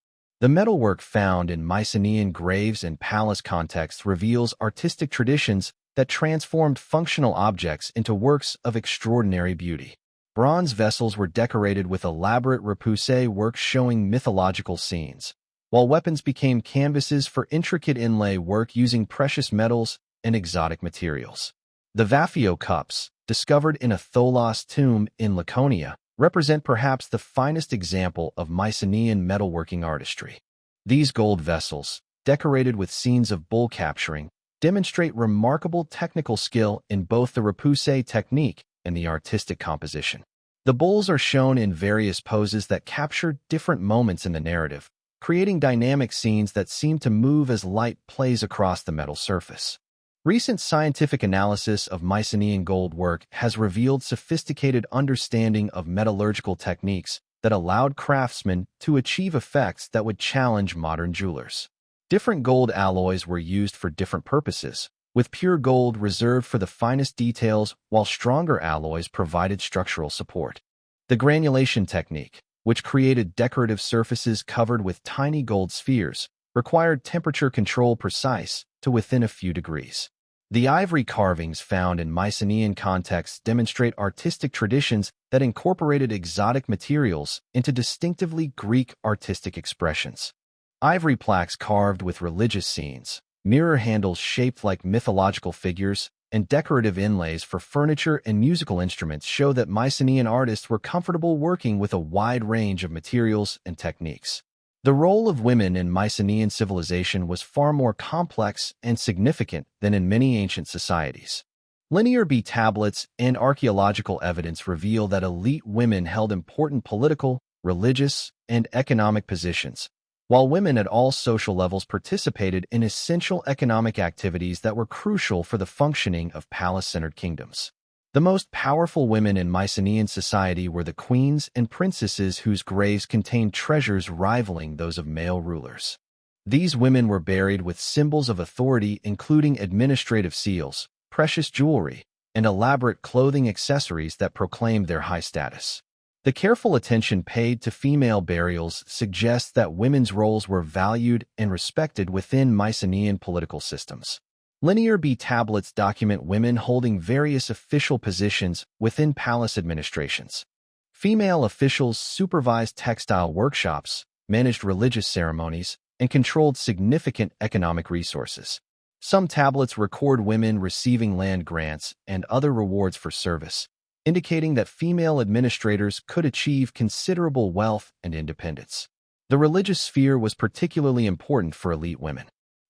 The metalwork found in Mycenaean graves and palace contexts reveals artistic traditions that transformed functional objects into works of extraordinary beauty. Bronze vessels were decorated with elaborate repoussé work showing mythological scenes, while weapons became canvases for intricate inlay work using precious metals and exotic materials. The Vaphio cups, discovered in a Tholos tomb in Laconia, represent perhaps the finest example of Mycenaean metalworking artistry. These gold vessels, decorated with scenes of bull capturing, demonstrate remarkable technical skill in both the repoussé technique and the artistic composition. The bulls are shown in various poses that capture different moments in the narrative, creating dynamic scenes that seem to move as light plays across the metal surface. Recent scientific analysis of Mycenaean gold work has revealed sophisticated understanding of metallurgical techniques that allowed craftsmen to achieve effects that would challenge modern jewelers. Different gold alloys were used for different purposes, with pure gold reserved for the finest details while stronger alloys provided structural support. The granulation technique, which created decorative surfaces covered with tiny gold spheres, required temperature control precise to within a few degrees. The ivory carvings found in Mycenaean contexts demonstrate artistic traditions that incorporated exotic materials into distinctively Greek artistic expressions. Ivory plaques carved with religious scenes, mirror handles shaped like mythological figures, and decorative inlays for furniture and musical instruments show that Mycenaean artists were comfortable working with a wide range of materials and techniques. The role of women in Mycenaean civilization was far more complex and significant than in many ancient societies. Linear B tablets and archaeological evidence reveal that elite women held important political, religious, and economic positions, while women at all social levels participated in essential economic activities that were crucial for the functioning of palace-centered kingdoms. The most powerful women in Mycenaean society were the queens and princesses whose graves contained treasures rivaling those of male rulers. These women were buried with symbols of authority including administrative seals, precious jewelry, and elaborate clothing accessories that proclaimed their high status. The careful attention paid to female burials suggests that women's roles were valued and respected within Mycenaean political systems. Linear B tablets document women holding various official positions within palace administrations. Female officials supervised textile workshops, managed religious ceremonies, and controlled significant economic resources. Some tablets record women receiving land grants and other rewards for service, indicating that female administrators could achieve considerable wealth and independence. The religious sphere was particularly important for elite women.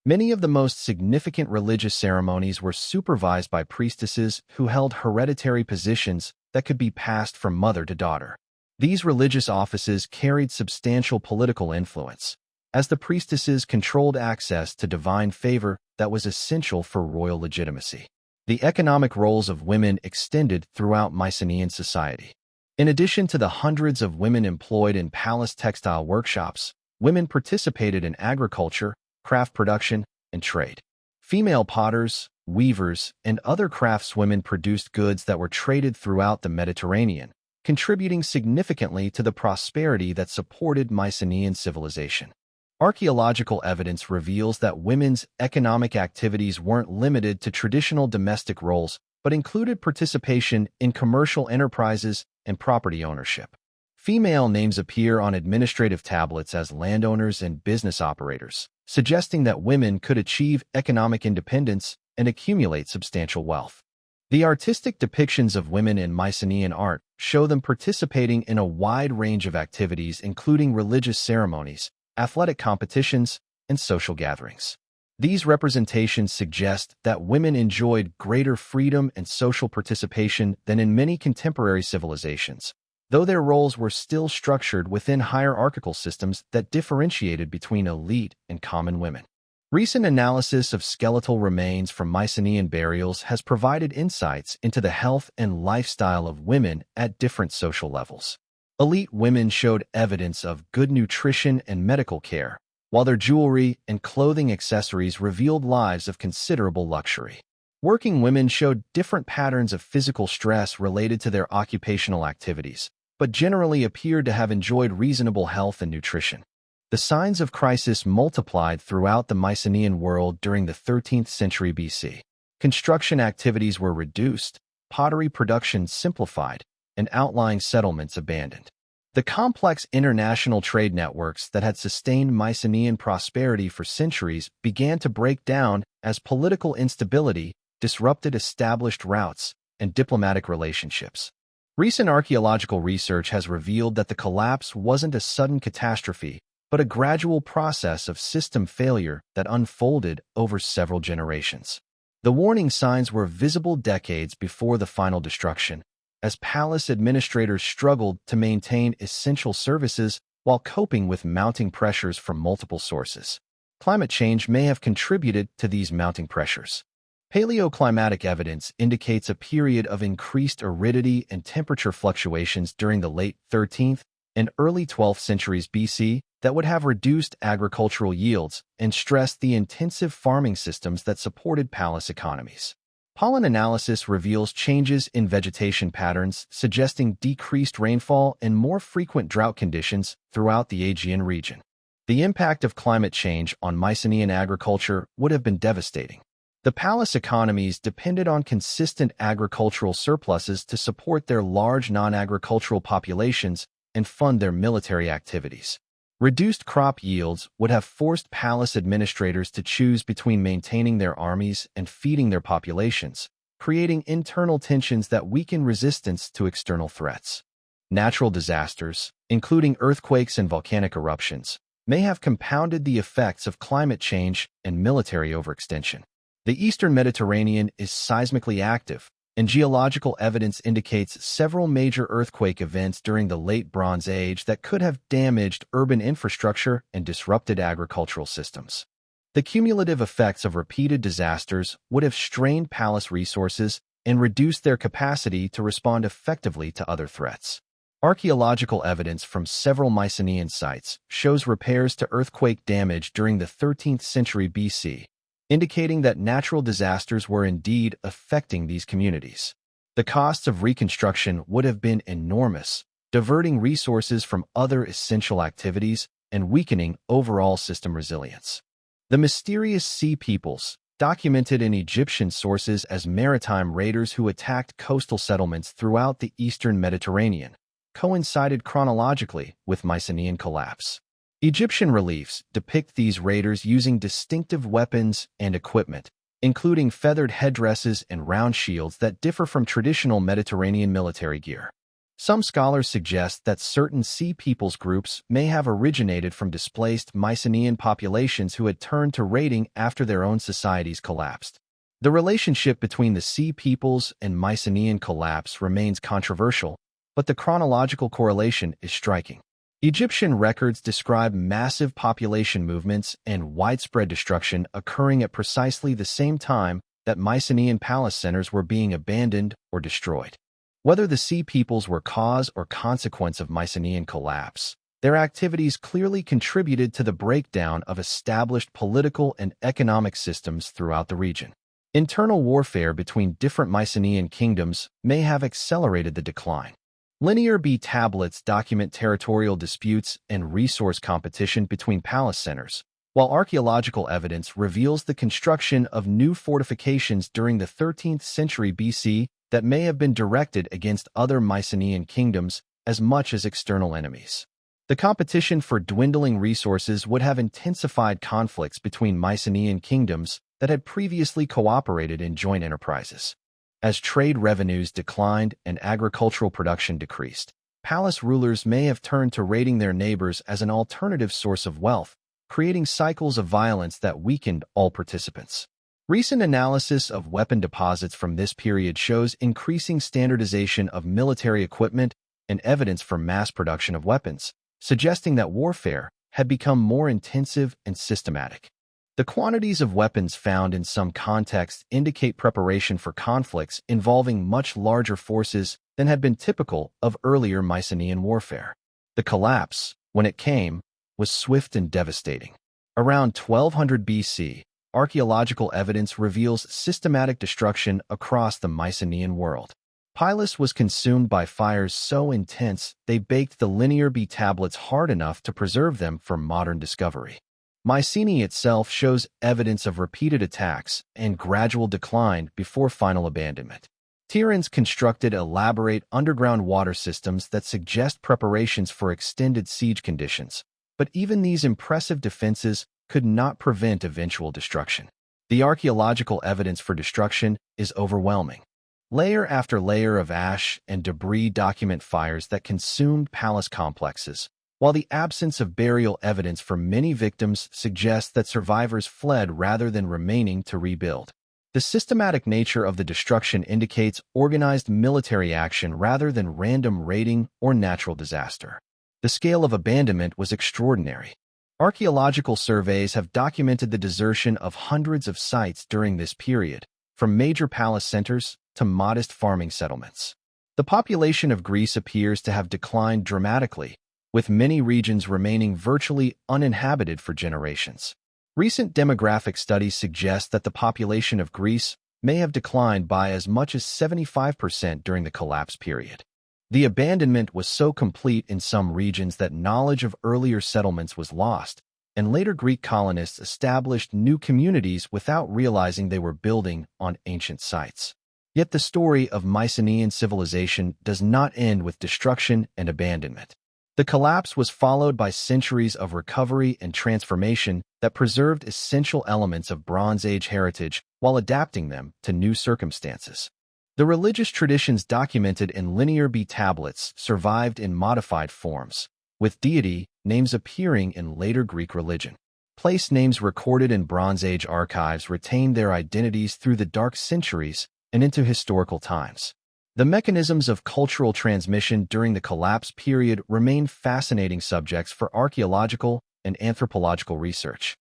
Many of the most significant religious ceremonies were supervised by priestesses who held hereditary positions that could be passed from mother to daughter. These religious offices carried substantial political influence, as the priestesses controlled access to divine favor that was essential for royal legitimacy. The economic roles of women extended throughout Mycenaean society. In addition to the hundreds of women employed in palace textile workshops, women participated in agriculture, craft production, and trade. Female potters, weavers, and other craftswomen produced goods that were traded throughout the Mediterranean, contributing significantly to the prosperity that supported Mycenaean civilization. Archaeological evidence reveals that women's economic activities weren't limited to traditional domestic roles, but included participation in commercial enterprises and property ownership. Female names appear on administrative tablets as landowners and business operators, suggesting that women could achieve economic independence and accumulate substantial wealth. The artistic depictions of women in Mycenaean art show them participating in a wide range of activities including religious ceremonies, athletic competitions, and social gatherings. These representations suggest that women enjoyed greater freedom and social participation than in many contemporary civilizations, though their roles were still structured within hierarchical systems that differentiated between elite and common women. Recent analysis of skeletal remains from Mycenaean burials has provided insights into the health and lifestyle of women at different social levels. Elite women showed evidence of good nutrition and medical care, while their jewelry and clothing accessories revealed lives of considerable luxury. Working women showed different patterns of physical stress related to their occupational activities, but generally appeared to have enjoyed reasonable health and nutrition. The signs of crisis multiplied throughout the Mycenaean world during the 13th century BC. Construction activities were reduced, pottery production simplified, and outlying settlements abandoned. The complex international trade networks that had sustained Mycenaean prosperity for centuries began to break down as political instability disrupted established routes and diplomatic relationships. Recent archaeological research has revealed that the collapse wasn't a sudden catastrophe, but a gradual process of system failure that unfolded over several generations. The warning signs were visible decades before the final destruction, as palace administrators struggled to maintain essential services while coping with mounting pressures from multiple sources. Climate change may have contributed to these mounting pressures. Paleoclimatic evidence indicates a period of increased aridity and temperature fluctuations during the late 13th and early 12th centuries BC that would have reduced agricultural yields and stressed the intensive farming systems that supported palace economies. Pollen analysis reveals changes in vegetation patterns, suggesting decreased rainfall and more frequent drought conditions throughout the Aegean region. The impact of climate change on Mycenaean agriculture would have been devastating. The palace economies depended on consistent agricultural surpluses to support their large non-agricultural populations and fund their military activities. Reduced crop yields would have forced palace administrators to choose between maintaining their armies and feeding their populations, creating internal tensions that weaken resistance to external threats. Natural disasters, including earthquakes and volcanic eruptions, may have compounded the effects of climate change and military overextension. The eastern Mediterranean is seismically active, and geological evidence indicates several major earthquake events during the Late Bronze Age that could have damaged urban infrastructure and disrupted agricultural systems. The cumulative effects of repeated disasters would have strained palace resources and reduced their capacity to respond effectively to other threats. Archaeological evidence from several Mycenaean sites shows repairs to earthquake damage during the 13th century BC, indicating that natural disasters were indeed affecting these communities. The costs of reconstruction would have been enormous, diverting resources from other essential activities and weakening overall system resilience. The mysterious sea peoples, documented in Egyptian sources as maritime raiders who attacked coastal settlements throughout the eastern Mediterranean, coincided chronologically with Mycenaean collapse. Egyptian reliefs depict these raiders using distinctive weapons and equipment, including feathered headdresses and round shields that differ from traditional Mediterranean military gear. Some scholars suggest that certain sea peoples groups may have originated from displaced Mycenaean populations who had turned to raiding after their own societies collapsed. The relationship between the sea peoples and Mycenaean collapse remains controversial, but the chronological correlation is striking. Egyptian records describe massive population movements and widespread destruction occurring at precisely the same time that Mycenaean palace centers were being abandoned or destroyed. Whether the sea peoples were cause or consequence of Mycenaean collapse, their activities clearly contributed to the breakdown of established political and economic systems throughout the region. Internal warfare between different Mycenaean kingdoms may have accelerated the decline. Linear B tablets document territorial disputes and resource competition between palace centers, while archaeological evidence reveals the construction of new fortifications during the 13th century BC that may have been directed against other Mycenaean kingdoms as much as external enemies. The competition for dwindling resources would have intensified conflicts between Mycenaean kingdoms that had previously cooperated in joint enterprises. As trade revenues declined and agricultural production decreased, palace rulers may have turned to raiding their neighbors as an alternative source of wealth, creating cycles of violence that weakened all participants. Recent analysis of weapon deposits from this period shows increasing standardization of military equipment and evidence for mass production of weapons, suggesting that warfare had become more intensive and systematic. The quantities of weapons found in some contexts indicate preparation for conflicts involving much larger forces than had been typical of earlier Mycenaean warfare. The collapse, when it came, was swift and devastating. Around 1200 BC, archaeological evidence reveals systematic destruction across the Mycenaean world. Pylos was consumed by fires so intense they baked the Linear B tablets hard enough to preserve them for modern discovery. Mycenae itself shows evidence of repeated attacks and gradual decline before final abandonment. Tiryns constructed elaborate underground water systems that suggest preparations for extended siege conditions, but even these impressive defenses could not prevent eventual destruction. The archaeological evidence for destruction is overwhelming. Layer after layer of ash and debris document fires that consumed palace complexes, while the absence of burial evidence for many victims suggests that survivors fled rather than remaining to rebuild. The systematic nature of the destruction indicates organized military action rather than random raiding or natural disaster. The scale of abandonment was extraordinary. Archaeological surveys have documented the desertion of hundreds of sites during this period, from major palace centers to modest farming settlements. The population of Greece appears to have declined dramatically, with many regions remaining virtually uninhabited for generations. Recent demographic studies suggest that the population of Greece may have declined by as much as 75% during the collapse period. The abandonment was so complete in some regions that knowledge of earlier settlements was lost, and later Greek colonists established new communities without realizing they were building on ancient sites. Yet the story of Mycenaean civilization does not end with destruction and abandonment. The collapse was followed by centuries of recovery and transformation that preserved essential elements of Bronze Age heritage while adapting them to new circumstances. The religious traditions documented in Linear B tablets survived in modified forms, with deity names appearing in later Greek religion. Place names recorded in Bronze Age archives retained their identities through the dark centuries and into historical times. The mechanisms of cultural transmission during the collapse period remain fascinating subjects for archaeological and anthropological research.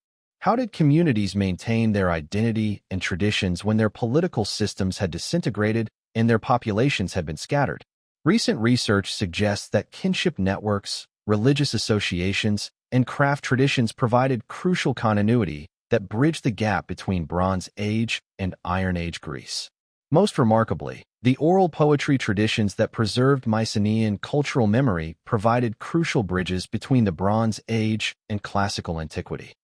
How did communities maintain their identity and traditions when their political systems had disintegrated and their populations had been scattered? Recent research suggests that kinship networks, religious associations, and craft traditions provided crucial continuity that bridged the gap between Bronze Age and Iron Age Greece. Most remarkably, the oral poetry traditions that preserved Mycenaean cultural memory provided crucial bridges between the Bronze Age and classical antiquity.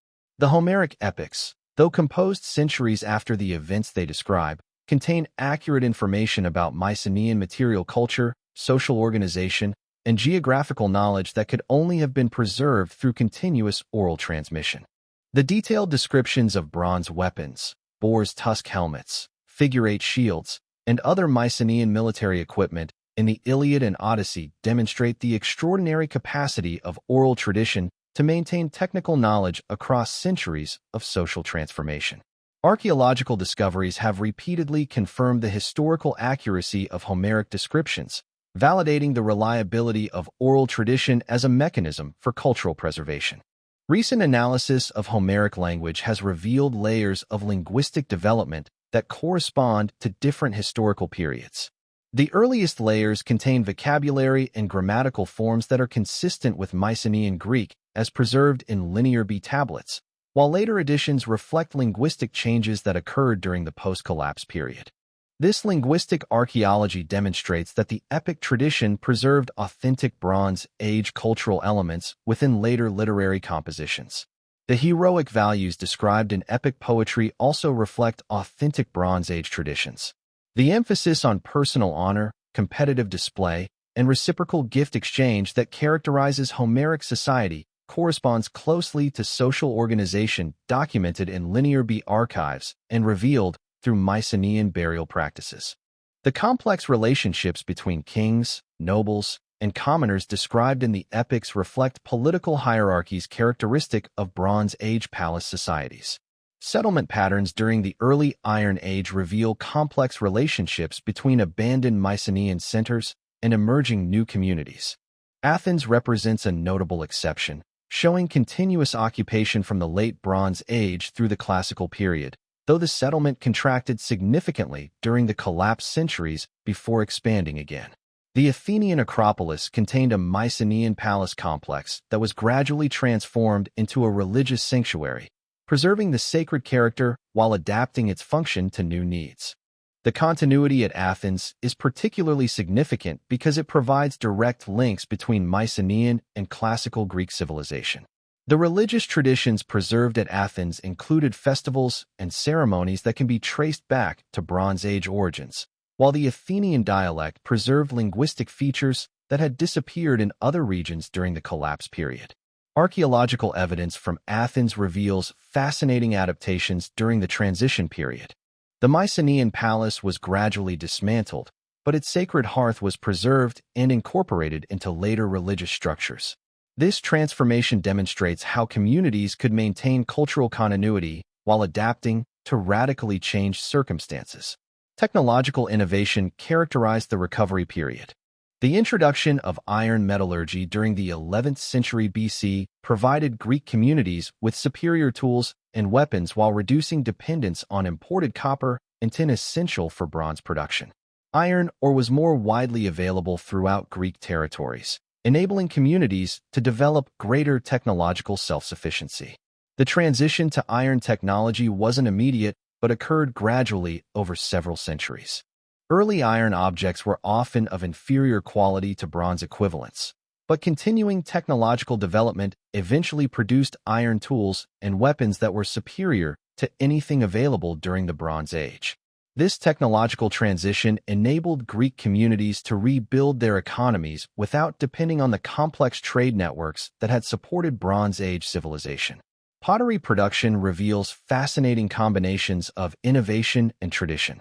The Homeric epics, though composed centuries after the events they describe, contain accurate information about Mycenaean material culture, social organization, and geographical knowledge that could only have been preserved through continuous oral transmission. The detailed descriptions of bronze weapons, boar's tusk helmets, figure-eight shields, and other Mycenaean military equipment in the Iliad and Odyssey demonstrate the extraordinary capacity of oral tradition to maintain technical knowledge across centuries of social transformation. Archaeological discoveries have repeatedly confirmed the historical accuracy of Homeric descriptions, validating the reliability of oral tradition as a mechanism for cultural preservation. Recent analysis of Homeric language has revealed layers of linguistic development that correspond to different historical periods. The earliest layers contain vocabulary and grammatical forms that are consistent with Mycenaean Greek as preserved in Linear B tablets, while later editions reflect linguistic changes that occurred during the post-collapse period. This linguistic archaeology demonstrates that the epic tradition preserved authentic Bronze Age cultural elements within later literary compositions. The heroic values described in epic poetry also reflect authentic Bronze Age traditions. The emphasis on personal honor, competitive display, and reciprocal gift exchange that characterizes Homeric society corresponds closely to social organization documented in Linear B archives and revealed through Mycenaean burial practices. The complex relationships between kings, nobles, and commoners described in the epics reflect political hierarchies characteristic of Bronze Age palace societies. Settlement patterns during the early Iron Age reveal complex relationships between abandoned Mycenaean centers and emerging new communities. Athens represents a notable exception, showing continuous occupation from the late Bronze Age through the Classical period, though the settlement contracted significantly during the collapsed centuries before expanding again. The Athenian Acropolis contained a Mycenaean palace complex that was gradually transformed into a religious sanctuary, preserving the sacred character while adapting its function to new needs. The continuity at Athens is particularly significant because it provides direct links between Mycenaean and classical Greek civilization. The religious traditions preserved at Athens included festivals and ceremonies that can be traced back to Bronze Age origins, while the Athenian dialect preserved linguistic features that had disappeared in other regions during the collapse period. Archaeological evidence from Athens reveals fascinating adaptations during the transition period. The Mycenaean palace was gradually dismantled, but its sacred hearth was preserved and incorporated into later religious structures. This transformation demonstrates how communities could maintain cultural continuity while adapting to radically changed circumstances. Technological innovation characterized the recovery period. The introduction of iron metallurgy during the 11th century BC provided Greek communities with superior tools and weapons while reducing dependence on imported copper and tin essential for bronze production. Iron ore was more widely available throughout Greek territories, enabling communities to develop greater technological self-sufficiency. The transition to iron technology wasn't immediate, but occurred gradually over several centuries. Early iron objects were often of inferior quality to bronze equivalents, but continuing technological development eventually produced iron tools and weapons that were superior to anything available during the Bronze Age. This technological transition enabled Greek communities to rebuild their economies without depending on the complex trade networks that had supported Bronze Age civilization. Pottery production reveals fascinating combinations of innovation and tradition.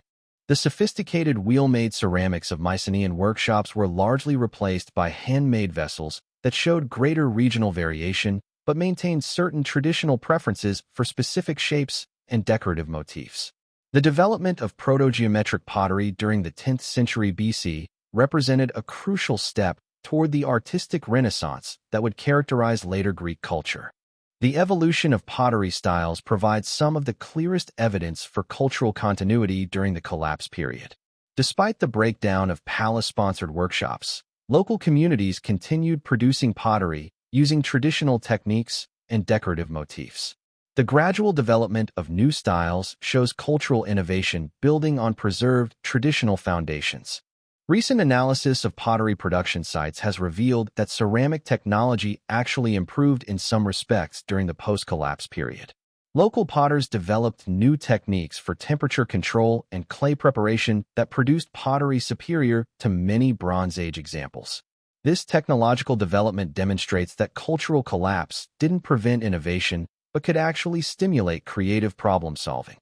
The sophisticated wheel-made ceramics of Mycenaean workshops were largely replaced by handmade vessels that showed greater regional variation but maintained certain traditional preferences for specific shapes and decorative motifs. The development of proto-geometric pottery during the 10th century BC represented a crucial step toward the artistic renaissance that would characterize later Greek culture. The evolution of pottery styles provides some of the clearest evidence for cultural continuity during the collapse period. Despite the breakdown of palace-sponsored workshops, local communities continued producing pottery using traditional techniques and decorative motifs. The gradual development of new styles shows cultural innovation building on preserved traditional foundations. Recent analysis of pottery production sites has revealed that ceramic technology actually improved in some respects during the post-collapse period. Local potters developed new techniques for temperature control and clay preparation that produced pottery superior to many Bronze Age examples. This technological development demonstrates that cultural collapse didn't prevent innovation, but could actually stimulate creative problem-solving.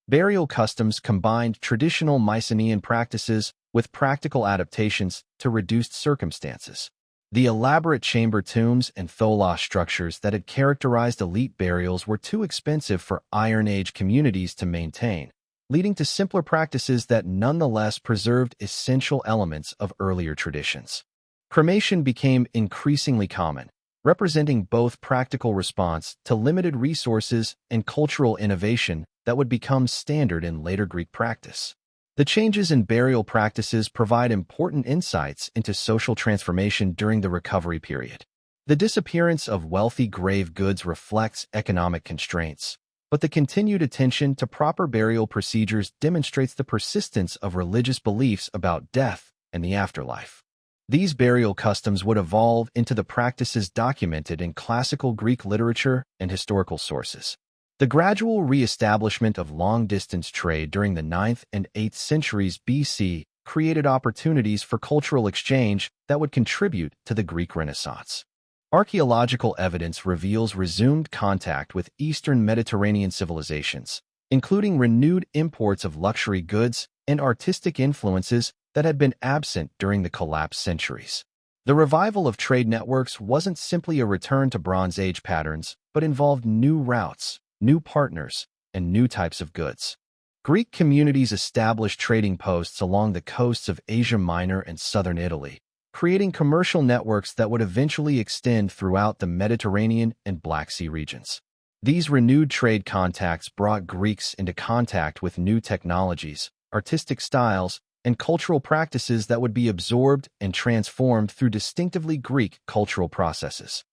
Burial customs combined traditional Mycenaean practices with practical adaptations to reduced circumstances. The elaborate chamber tombs and tholos structures that had characterized elite burials were too expensive for Iron Age communities to maintain, leading to simpler practices that nonetheless preserved essential elements of earlier traditions. Cremation became increasingly common, representing both practical response to limited resources and cultural innovation that would become standard in later Greek practice. The changes in burial practices provide important insights into social transformation during the recovery period. The disappearance of wealthy grave goods reflects economic constraints, but the continued attention to proper burial procedures demonstrates the persistence of religious beliefs about death and the afterlife. These burial customs would evolve into the practices documented in classical Greek literature and historical sources. The gradual re-establishment of long-distance trade during the 9th and 8th centuries BC created opportunities for cultural exchange that would contribute to the Greek Renaissance. Archaeological evidence reveals resumed contact with Eastern Mediterranean civilizations, including renewed imports of luxury goods and artistic influences that had been absent during the collapsed centuries. The revival of trade networks wasn't simply a return to Bronze Age patterns, but involved new routes, new partners, and new types of goods. Greek communities established trading posts along the coasts of Asia Minor and southern Italy, creating commercial networks that would eventually extend throughout the Mediterranean and Black Sea regions. These renewed trade contacts brought Greeks into contact with new technologies, artistic styles, and cultural practices that would be absorbed and transformed through distinctively Greek cultural processes.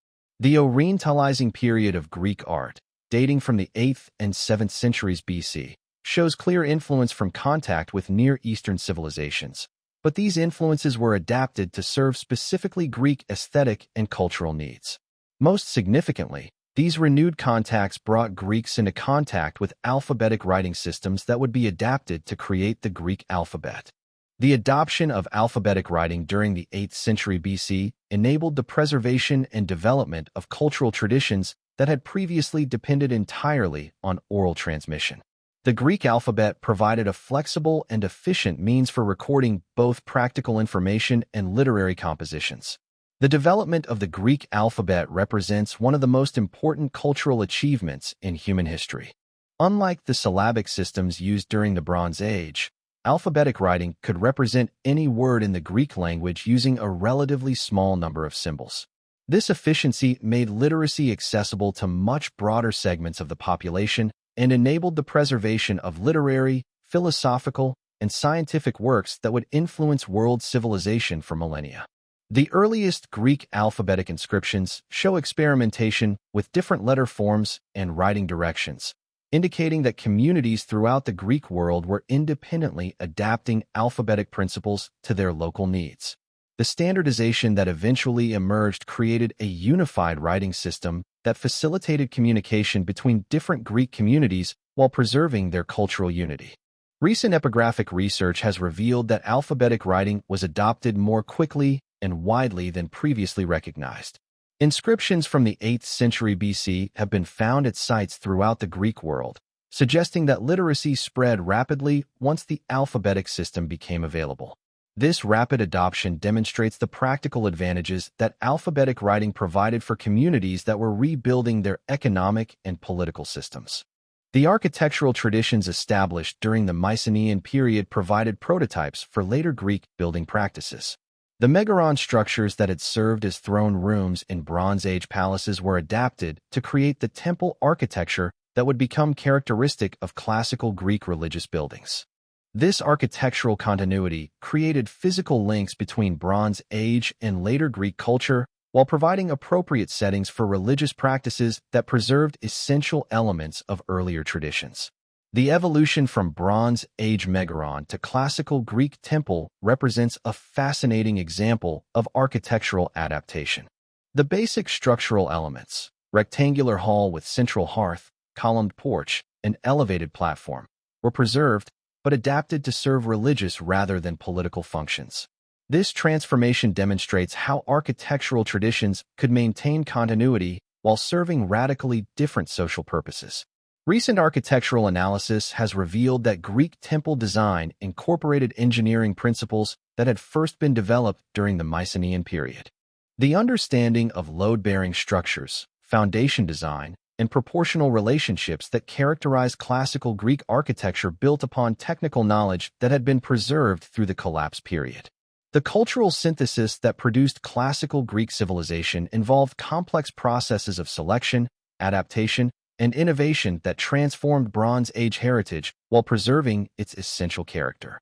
The Orientalizing period of Greek art, dating from the 8th and 7th centuries BC, shows clear influence from contact with Near Eastern civilizations, but these influences were adapted to serve specifically Greek aesthetic and cultural needs. Most significantly, these renewed contacts brought Greeks into contact with alphabetic writing systems that would be adapted to create the Greek alphabet. The adoption of alphabetic writing during the 8th century BC enabled the preservation and development of cultural traditions that had previously depended entirely on oral transmission. The Greek alphabet provided a flexible and efficient means for recording both practical information and literary compositions. The development of the Greek alphabet represents one of the most important cultural achievements in human history. Unlike the syllabic systems used during the Bronze Age, alphabetic writing could represent any word in the Greek language using a relatively small number of symbols. This efficiency made literacy accessible to much broader segments of the population and enabled the preservation of literary, philosophical, and scientific works that would influence world civilization for millennia. The earliest Greek alphabetic inscriptions show experimentation with different letter forms and writing directions, indicating that communities throughout the Greek world were independently adapting alphabetic principles to their local needs. The standardization that eventually emerged created a unified writing system that facilitated communication between different Greek communities while preserving their cultural unity. Recent epigraphic research has revealed that alphabetic writing was adopted more quickly and widely than previously recognized. Inscriptions from the 8th century BC have been found at sites throughout the Greek world, suggesting that literacy spread rapidly once the alphabetic system became available. This rapid adoption demonstrates the practical advantages that alphabetic writing provided for communities that were rebuilding their economic and political systems. The architectural traditions established during the Mycenaean period provided prototypes for later Greek building practices. The megaron structures that had served as throne rooms in Bronze Age palaces were adapted to create the temple architecture that would become characteristic of classical Greek religious buildings. This architectural continuity created physical links between Bronze Age and later Greek culture while providing appropriate settings for religious practices that preserved essential elements of earlier traditions. The evolution from Bronze Age megaron to classical Greek temple represents a fascinating example of architectural adaptation. The basic structural elements, rectangular hall with central hearth, columned porch, and elevated platform, were preserved but adapted to serve religious rather than political functions. This transformation demonstrates how architectural traditions could maintain continuity while serving radically different social purposes. Recent architectural analysis has revealed that Greek temple design incorporated engineering principles that had first been developed during the Mycenaean period. The understanding of load-bearing structures, foundation design, and proportional relationships that characterized classical Greek architecture built upon technical knowledge that had been preserved through the collapse period. The cultural synthesis that produced classical Greek civilization involved complex processes of selection, adaptation, and innovation that transformed Bronze Age heritage while preserving its essential character.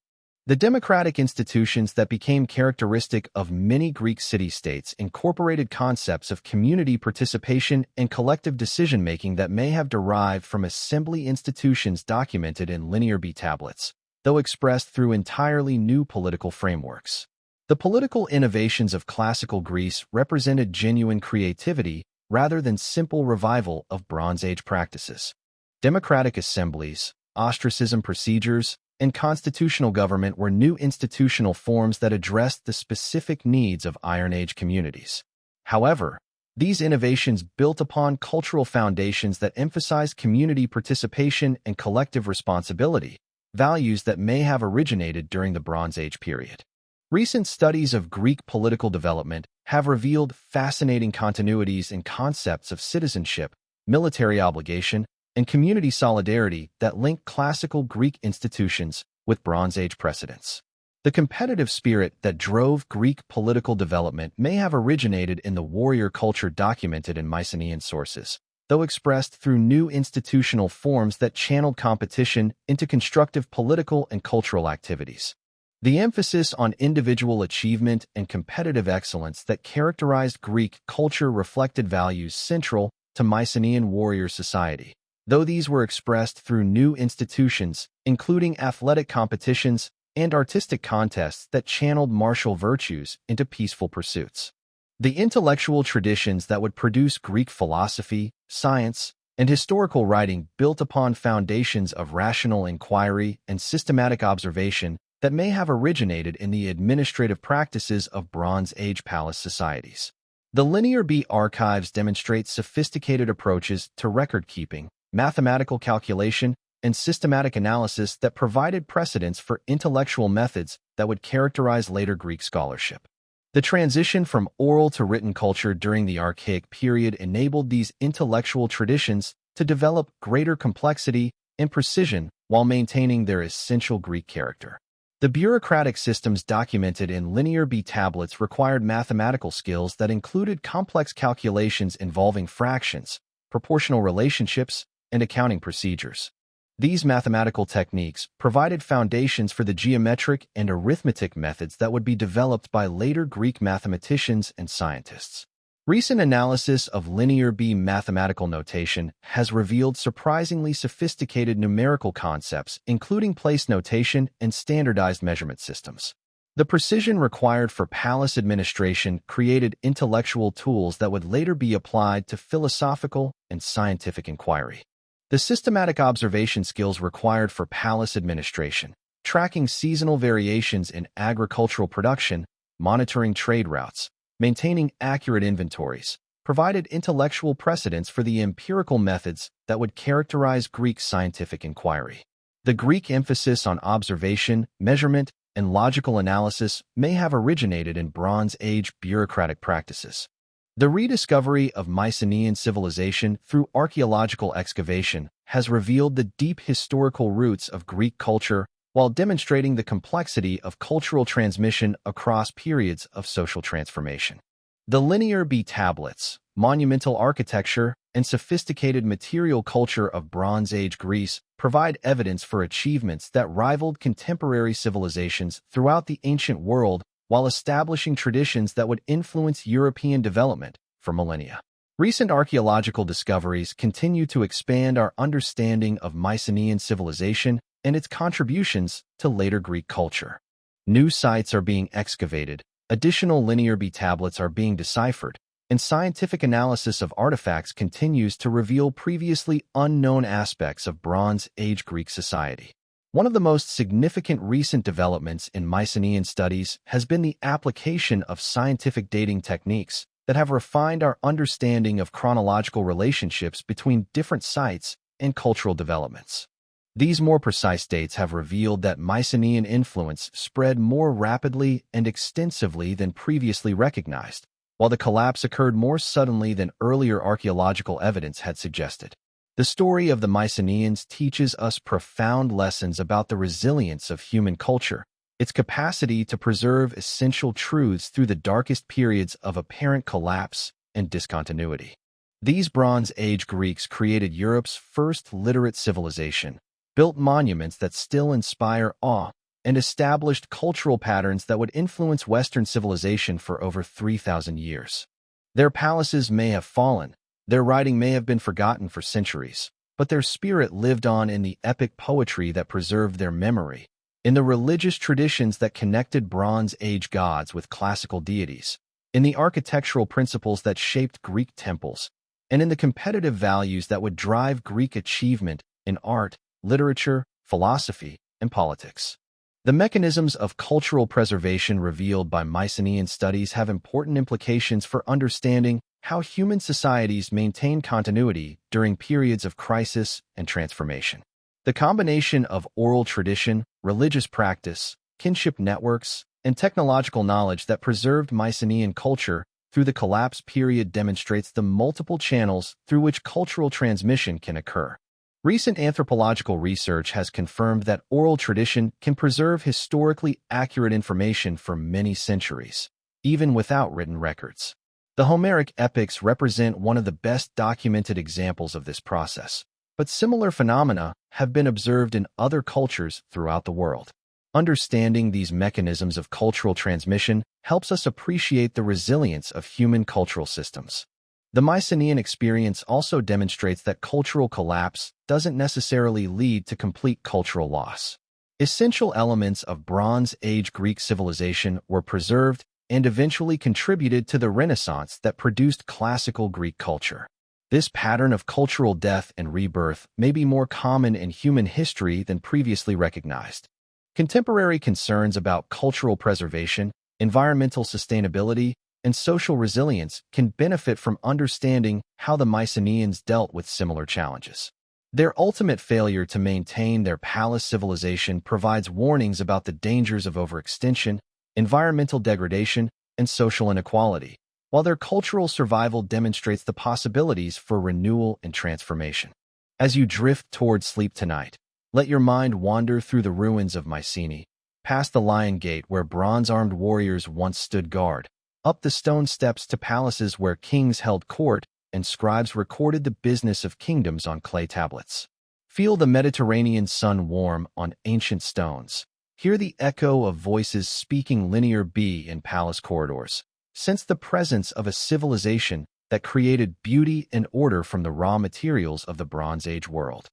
The democratic institutions that became characteristic of many Greek city-states incorporated concepts of community participation and collective decision-making that may have derived from assembly institutions documented in linear B tablets, though expressed through entirely new political frameworks. The political innovations of classical Greece represented genuine creativity rather than simple revival of Bronze Age practices. Democratic assemblies, ostracism procedures, and constitutional government were new institutional forms that addressed the specific needs of Iron Age communities. However, these innovations built upon cultural foundations that emphasized community participation and collective responsibility, values that may have originated during the Bronze Age period. Recent studies of Greek political development have revealed fascinating continuities in concepts of citizenship, military obligation, and community solidarity that link classical Greek institutions with Bronze Age precedents. The competitive spirit that drove Greek political development may have originated in the warrior culture documented in Mycenaean sources, though expressed through new institutional forms that channeled competition into constructive political and cultural activities. The emphasis on individual achievement and competitive excellence that characterized Greek culture reflected values central to Mycenaean warrior society, though these were expressed through new institutions, including athletic competitions and artistic contests that channeled martial virtues into peaceful pursuits. The intellectual traditions that would produce Greek philosophy, science, and historical writing built upon foundations of rational inquiry and systematic observation that may have originated in the administrative practices of Bronze Age palace societies. The Linear B archives demonstrate sophisticated approaches to record-keeping, mathematical calculation, and systematic analysis that provided precedents for intellectual methods that would characterize later Greek scholarship. The transition from oral to written culture during the Archaic period enabled these intellectual traditions to develop greater complexity and precision while maintaining their essential Greek character. The bureaucratic systems documented in Linear B tablets required mathematical skills that included complex calculations involving fractions, proportional relationships, and accounting procedures. These mathematical techniques provided foundations for the geometric and arithmetic methods that would be developed by later Greek mathematicians and scientists. Recent analysis of Linear B mathematical notation has revealed surprisingly sophisticated numerical concepts, including place notation and standardized measurement systems. The precision required for palace administration created intellectual tools that would later be applied to philosophical and scientific inquiry. The systematic observation skills required for palace administration, tracking seasonal variations in agricultural production, monitoring trade routes, maintaining accurate inventories, provided intellectual precedents for the empirical methods that would characterize Greek scientific inquiry. The Greek emphasis on observation, measurement, and logical analysis may have originated in Bronze Age bureaucratic practices. The rediscovery of Mycenaean civilization through archaeological excavation has revealed the deep historical roots of Greek culture while demonstrating the complexity of cultural transmission across periods of social transformation. The linear B tablets, monumental architecture, and sophisticated material culture of Bronze Age Greece provide evidence for achievements that rivaled contemporary civilizations throughout the ancient world while establishing traditions that would influence European development for millennia. Recent archaeological discoveries continue to expand our understanding of Mycenaean civilization and its contributions to later Greek culture. New sites are being excavated, additional linear B tablets are being deciphered, and scientific analysis of artifacts continues to reveal previously unknown aspects of Bronze Age Greek society. One of the most significant recent developments in Mycenaean studies has been the application of scientific dating techniques that have refined our understanding of chronological relationships between different sites and cultural developments. These more precise dates have revealed that Mycenaean influence spread more rapidly and extensively than previously recognized, while the collapse occurred more suddenly than earlier archaeological evidence had suggested. The story of the Mycenaeans teaches us profound lessons about the resilience of human culture, its capacity to preserve essential truths through the darkest periods of apparent collapse and discontinuity. These Bronze Age Greeks created Europe's first literate civilization, built monuments that still inspire awe, and established cultural patterns that would influence Western civilization for over 3,000 years. Their palaces may have fallen, their writing may have been forgotten for centuries, but their spirit lived on in the epic poetry that preserved their memory, in the religious traditions that connected Bronze Age gods with classical deities, in the architectural principles that shaped Greek temples, and in the competitive values that would drive Greek achievement in art, literature, philosophy, and politics. The mechanisms of cultural preservation revealed by Mycenaean studies have important implications for understanding how human societies maintain continuity during periods of crisis and transformation. The combination of oral tradition, religious practice, kinship networks, and technological knowledge that preserved Mycenaean culture through the collapse period demonstrates the multiple channels through which cultural transmission can occur. Recent anthropological research has confirmed that oral tradition can preserve historically accurate information for many centuries, even without written records. The Homeric epics represent one of the best documented examples of this process, but similar phenomena have been observed in other cultures throughout the world. Understanding these mechanisms of cultural transmission helps us appreciate the resilience of human cultural systems. The Mycenaean experience also demonstrates that cultural collapse doesn't necessarily lead to complete cultural loss. Essential elements of Bronze Age Greek civilization were preserved and eventually contributed to the Renaissance that produced classical Greek culture. This pattern of cultural death and rebirth may be more common in human history than previously recognized. Contemporary concerns about cultural preservation, environmental sustainability, and social resilience can benefit from understanding how the Mycenaeans dealt with similar challenges. Their ultimate failure to maintain their palace civilization provides warnings about the dangers of overextension, environmental degradation, and social inequality, while their cultural survival demonstrates the possibilities for renewal and transformation. As you drift toward sleep tonight, let your mind wander through the ruins of Mycenae, past the Lion Gate where bronze-armed warriors once stood guard, up the stone steps to palaces where kings held court and scribes recorded the business of kingdoms on clay tablets. Feel the Mediterranean sun warm on ancient stones. Hear the echo of voices speaking linear B in palace corridors. Sense the presence of a civilization that created beauty and order from the raw materials of the Bronze Age world.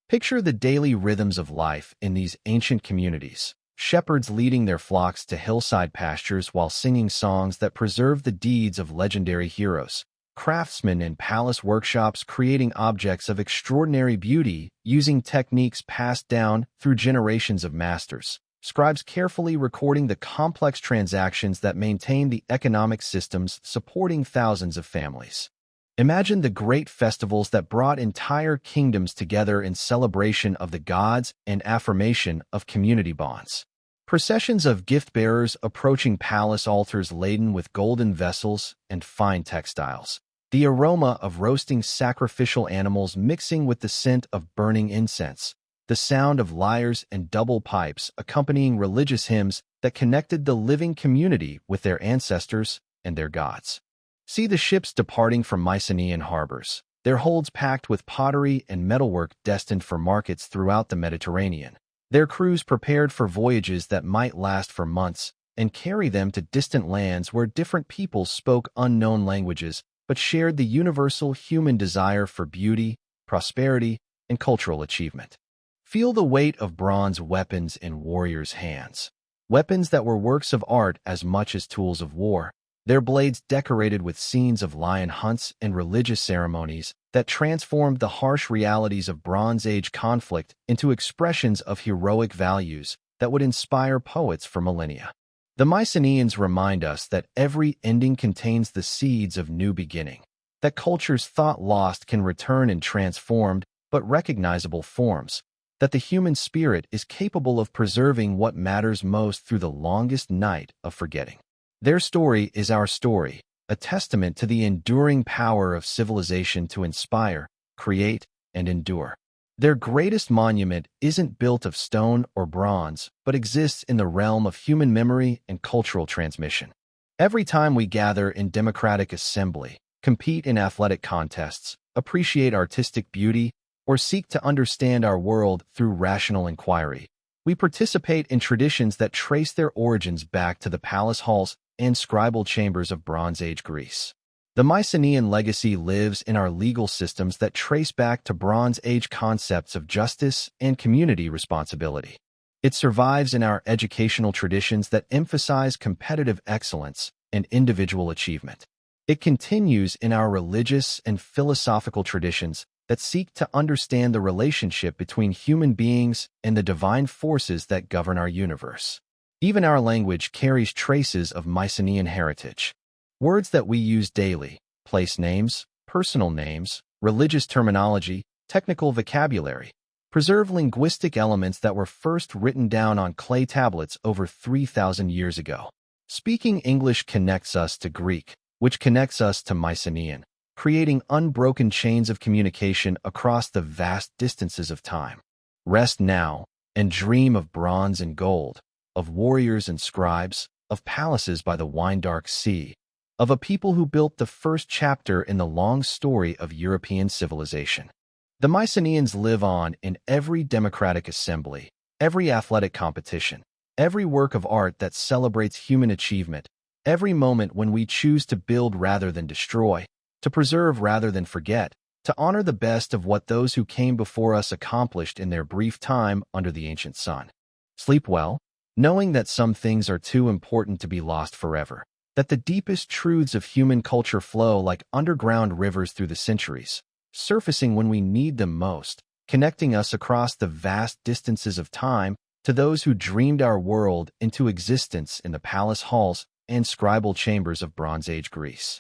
Picture the daily rhythms of life in these ancient communities. Shepherds leading their flocks to hillside pastures while singing songs that preserve the deeds of legendary heroes. Craftsmen in palace workshops creating objects of extraordinary beauty using techniques passed down through generations of masters. Scribes carefully recording the complex transactions that maintain the economic systems supporting thousands of families. Imagine the great festivals that brought entire kingdoms together in celebration of the gods and affirmation of community bonds. Processions of gift-bearers approaching palace altars laden with golden vessels and fine textiles. The aroma of roasting sacrificial animals mixing with the scent of burning incense. the sound of lyres and double pipes accompanying religious hymns that connected the living community with their ancestors and their gods. See the ships departing from Mycenaean harbors, their holds packed with pottery and metalwork destined for markets throughout the Mediterranean. Their crews prepared for voyages that might last for months and carry them to distant lands where different peoples spoke unknown languages but shared the universal human desire for beauty, prosperity, and cultural achievement. Feel the weight of bronze weapons in warriors' hands. Weapons that were works of art as much as tools of war, their blades decorated with scenes of lion hunts and religious ceremonies that transformed the harsh realities of Bronze Age conflict into expressions of heroic values that would inspire poets for millennia. The Mycenaeans remind us that every ending contains the seeds of new beginning, that cultures thought lost can return in transformed but recognizable forms, that the human spirit is capable of preserving what matters most through the longest night of forgetting. Their story is our story, a testament to the enduring power of civilization to inspire, create, and endure. Their greatest monument isn't built of stone or bronze, but exists in the realm of human memory and cultural transmission. Every time we gather in democratic assembly, compete in athletic contests, appreciate artistic beauty, or seek to understand our world through rational inquiry, we participate in traditions that trace their origins back to the palace halls and scribal chambers of Bronze Age Greece. The Mycenaean legacy lives in our legal systems that trace back to Bronze Age concepts of justice and community responsibility. It survives in our educational traditions that emphasize competitive excellence and individual achievement. It continues in our religious and philosophical traditions that seek to understand the relationship between human beings and the divine forces that govern our universe. Even our language carries traces of Mycenaean heritage. Words that we use daily, place names, personal names, religious terminology, technical vocabulary, preserve linguistic elements that were first written down on clay tablets over 3,000 years ago. Speaking English connects us to Greek, which connects us to Mycenaean, creating unbroken chains of communication across the vast distances of time. Rest now and dream of bronze and gold, of warriors and scribes, of palaces by the wine-dark sea, of a people who built the first chapter in the long story of European civilization. The Mycenaeans live on in every democratic assembly, every athletic competition, every work of art that celebrates human achievement, every moment when we choose to build rather than destroy, to preserve rather than forget, to honor the best of what those who came before us accomplished in their brief time under the ancient sun. Sleep well, knowing that some things are too important to be lost forever, that the deepest truths of human culture flow like underground rivers through the centuries, surfacing when we need them most, connecting us across the vast distances of time to those who dreamed our world into existence in the palace halls and scribal chambers of Bronze Age Greece.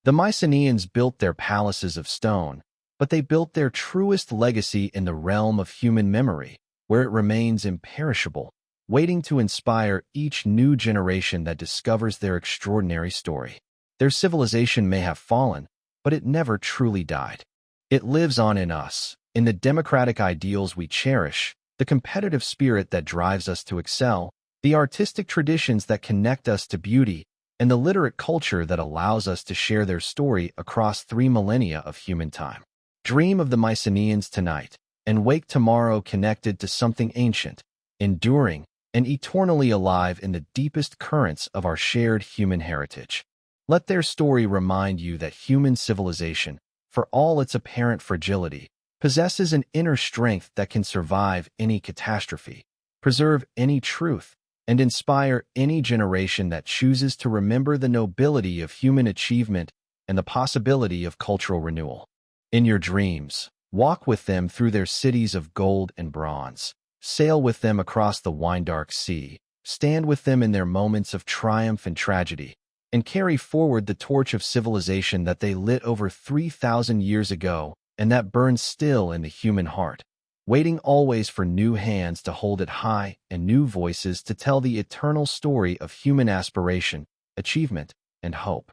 The Mycenaeans built their palaces of stone, but they built their truest legacy in the realm of human memory, where it remains imperishable, waiting to inspire each new generation that discovers their extraordinary story. Their civilization may have fallen, but it never truly died. It lives on in us, in the democratic ideals we cherish, the competitive spirit that drives us to excel, the artistic traditions that connect us to beauty, and the literate culture that allows us to share their story across 3 millennia of human time. Dream of the Mycenaeans tonight, and wake tomorrow connected to something ancient, enduring, and eternally alive in the deepest currents of our shared human heritage. Let their story remind you that human civilization, for all its apparent fragility, possesses an inner strength that can survive any catastrophe, preserve any truth, and inspire any generation that chooses to remember the nobility of human achievement and the possibility of cultural renewal. In your dreams, walk with them through their cities of gold and bronze, sail with them across the wine-dark sea, stand with them in their moments of triumph and tragedy, and carry forward the torch of civilization that they lit over 3,000 years ago and that burns still in the human heart, waiting always for new hands to hold it high and new voices to tell the eternal story of human aspiration, achievement, and hope.